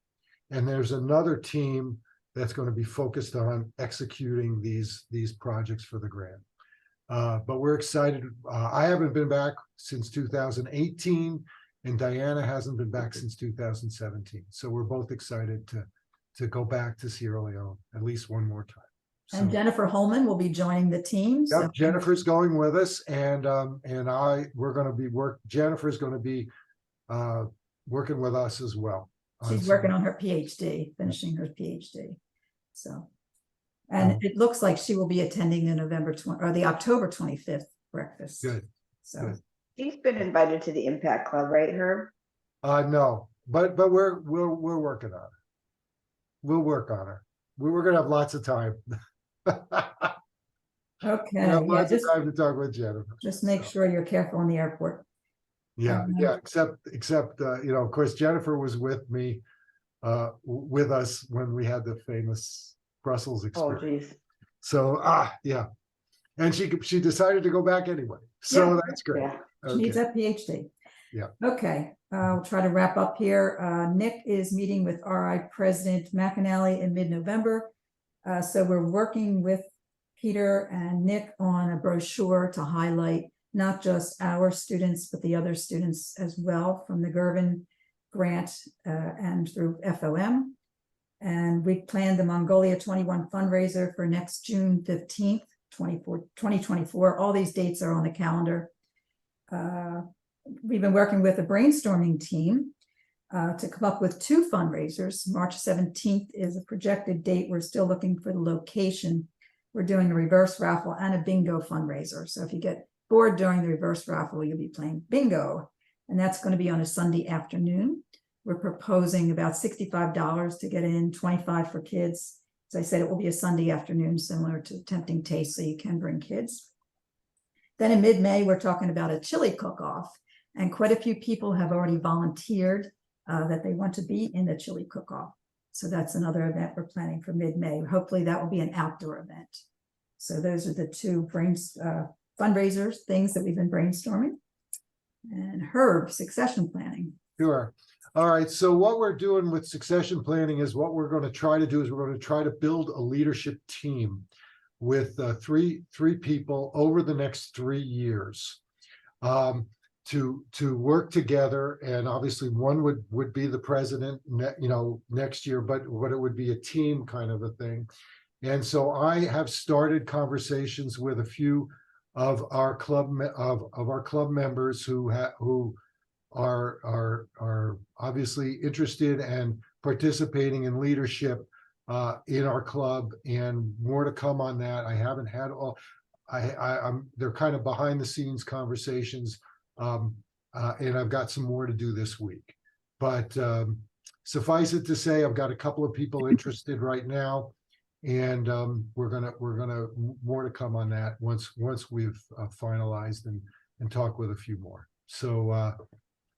And there's another team that's going to be focused on executing these projects for the grant. But we're excited. I haven't been back since 2018, and Diana hasn't been back since 2017. So we're both excited to go back to Sierra Leone at least one more time. and So, Jennifer Holman will be joining the team. So yep, Jennifer's going with us, and Jennifer's going to be working with us as well. she's working on her PhD, finishing her PhD. So, and it looks like she will be attending the October 25th breakfast. Good. So, good. She's been invited to the Impact Club, right, Herb? No, but we're working on it. We'll work on her. We're gonna have lots of time. okay, We'll have yeah, lots of time to talk with Jennifer. just make So, sure you're careful in the airport. Yeah, except of course, Jennifer was with me, with us when we had the famous Brussels Oh, experience. geez. So, yeah. And she decided to go back anyway. So Yeah. that's great. Yeah. She needs Okay. that PhD. Yeah. Okay, we'll try to wrap up here. Nick is meeting with RI President McAnally in mid-November. So we're working with Peter and Nick on a brochure to highlight not just our students, but the other students as well from the Gervin grant and through FOM. And we planned the Mongolia 21 fundraiser for next June 15th, 2024. All these dates are on the calendar. We've been working with a brainstorming team to come up with 2 fundraisers. March 17th is a projected date. We're still looking for the location. We're doing a reverse raffle and a bingo fundraiser. So if you get bored during the reverse raffle, you'll be playing bingo. And that's going to be on a Sunday afternoon. We're proposing about $65 to get in, $25 for kids. As I said, it will be a Sunday afternoon, similar to Tempting Taste, so you can bring kids. Then in mid-May, we're talking about a chili cook-off. And quite a few people have already volunteered that they want to be in the chili cook-off. So that's another event we're planning for mid-May. Hopefully that will be an outdoor event. So those are the 2 fundraisers, things that we've been brainstorming. And Herb, succession planning. Sure. All right. So what we're doing with succession planning is what we're going to try to do is we're going to try to build a leadership team with three people over the next 3 years to work together. And obviously one would be the president, next year, but it would be a team kind of a thing. And so I have started conversations with a few of our club members who are obviously interested and participating in leadership in our club, and more to come on that. I haven't had all. They're kind of behind the scenes conversations, and I've got some more to do this week. But suffice it to say, I've got a couple of people interested right now, and we're gonna more to come on that once we've finalized and talk with a few more. So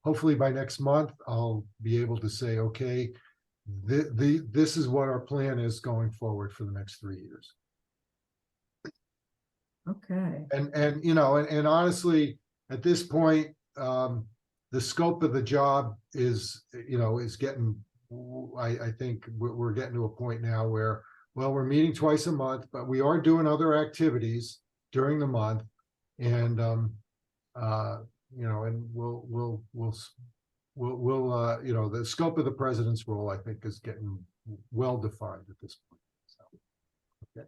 hopefully by next month I'll be able to say, okay, this is what our plan is going forward for the next 3 years. Okay. And honestly, at this point, the scope of the job is getting. I think we're getting to a point now where, well, we're meeting twice a month, but we are doing other activities during the month, and and we'll the scope of the president's role, I think, is getting well defined at this point. So,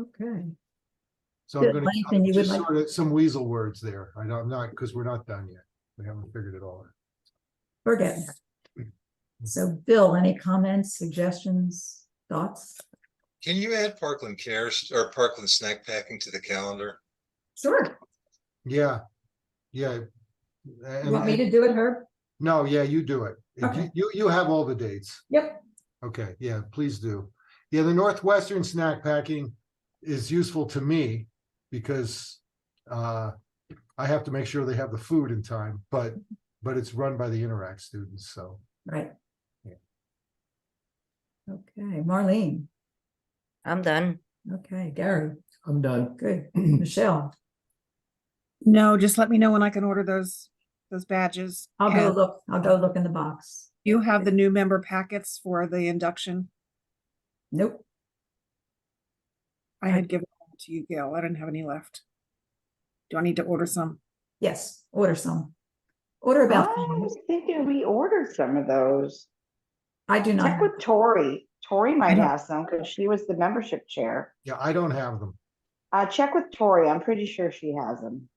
Okay. so I'm Good. going to Anything you would just like- sort of some weasel words there. I'm not, because we're not done yet. We haven't figured it all out. We're getting there. So Bill, any comments, suggestions, thoughts? Can you add Parkland Cares or Parkland Snack Packing to the calendar? Sure. Yeah. You want me to do it, Herb? No, yeah, you do it. Okay. You have all the dates. Yep. Okay, yeah, please do. Yeah, the Northwestern snack packing is useful to me because I have to make sure they have the food in time, but it's run by the Interact students, so. Right. Yeah. Okay, Marlene. I'm done. Okay, Gary. I'm done. Good. Michelle. No, just let me know when I can order those badges. I'll go And look. I'll go look in the box. you have the new member packets for the induction. Nope. I had given them to you, Gail. I didn't have any left. Do I need to order some? Yes, order some. Order about. I was thinking we ordered some of those. I do not. Check with Tori. Tori I might don't- have some because she was the membership chair. Yeah, I don't have them. Check with Tori. I'm pretty sure she has them.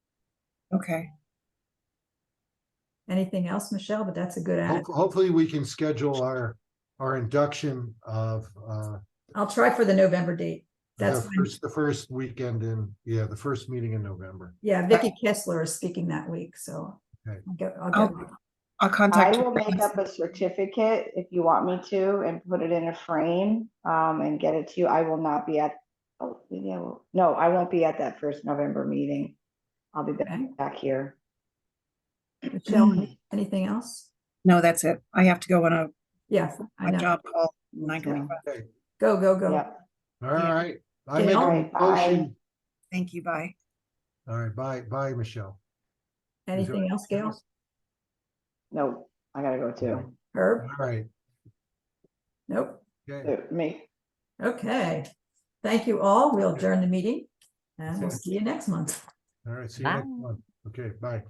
Okay. Anything else, Michelle? But that's a good add. Hopefully we can schedule our induction of I'll try for the November date. That's fine. the first weekend the first meeting in November. Yeah, Vicky Kessler is speaking that week, so Okay. I'll get. I'll I contact you. will make up a certificate if you want me to and put it in a frame and get it to you. I will not be at, no, I won't be at that first November meeting. I'll be Okay. back here. Michelle, anything else? No, that's it. I have to go on Yeah, I a know. job call. 9:25. Okay. Go, go, go. Yep. All right. I Okay. make All a right, bye. motion. Thank you. Bye. All right, bye, Michelle. Anything else, Gail? No, I gotta go too. Herb? All right. Nope. Okay. Me. Okay. Thank you all. We'll adjourn the meeting and we'll see you next month. All right. See you next month. Okay, bye.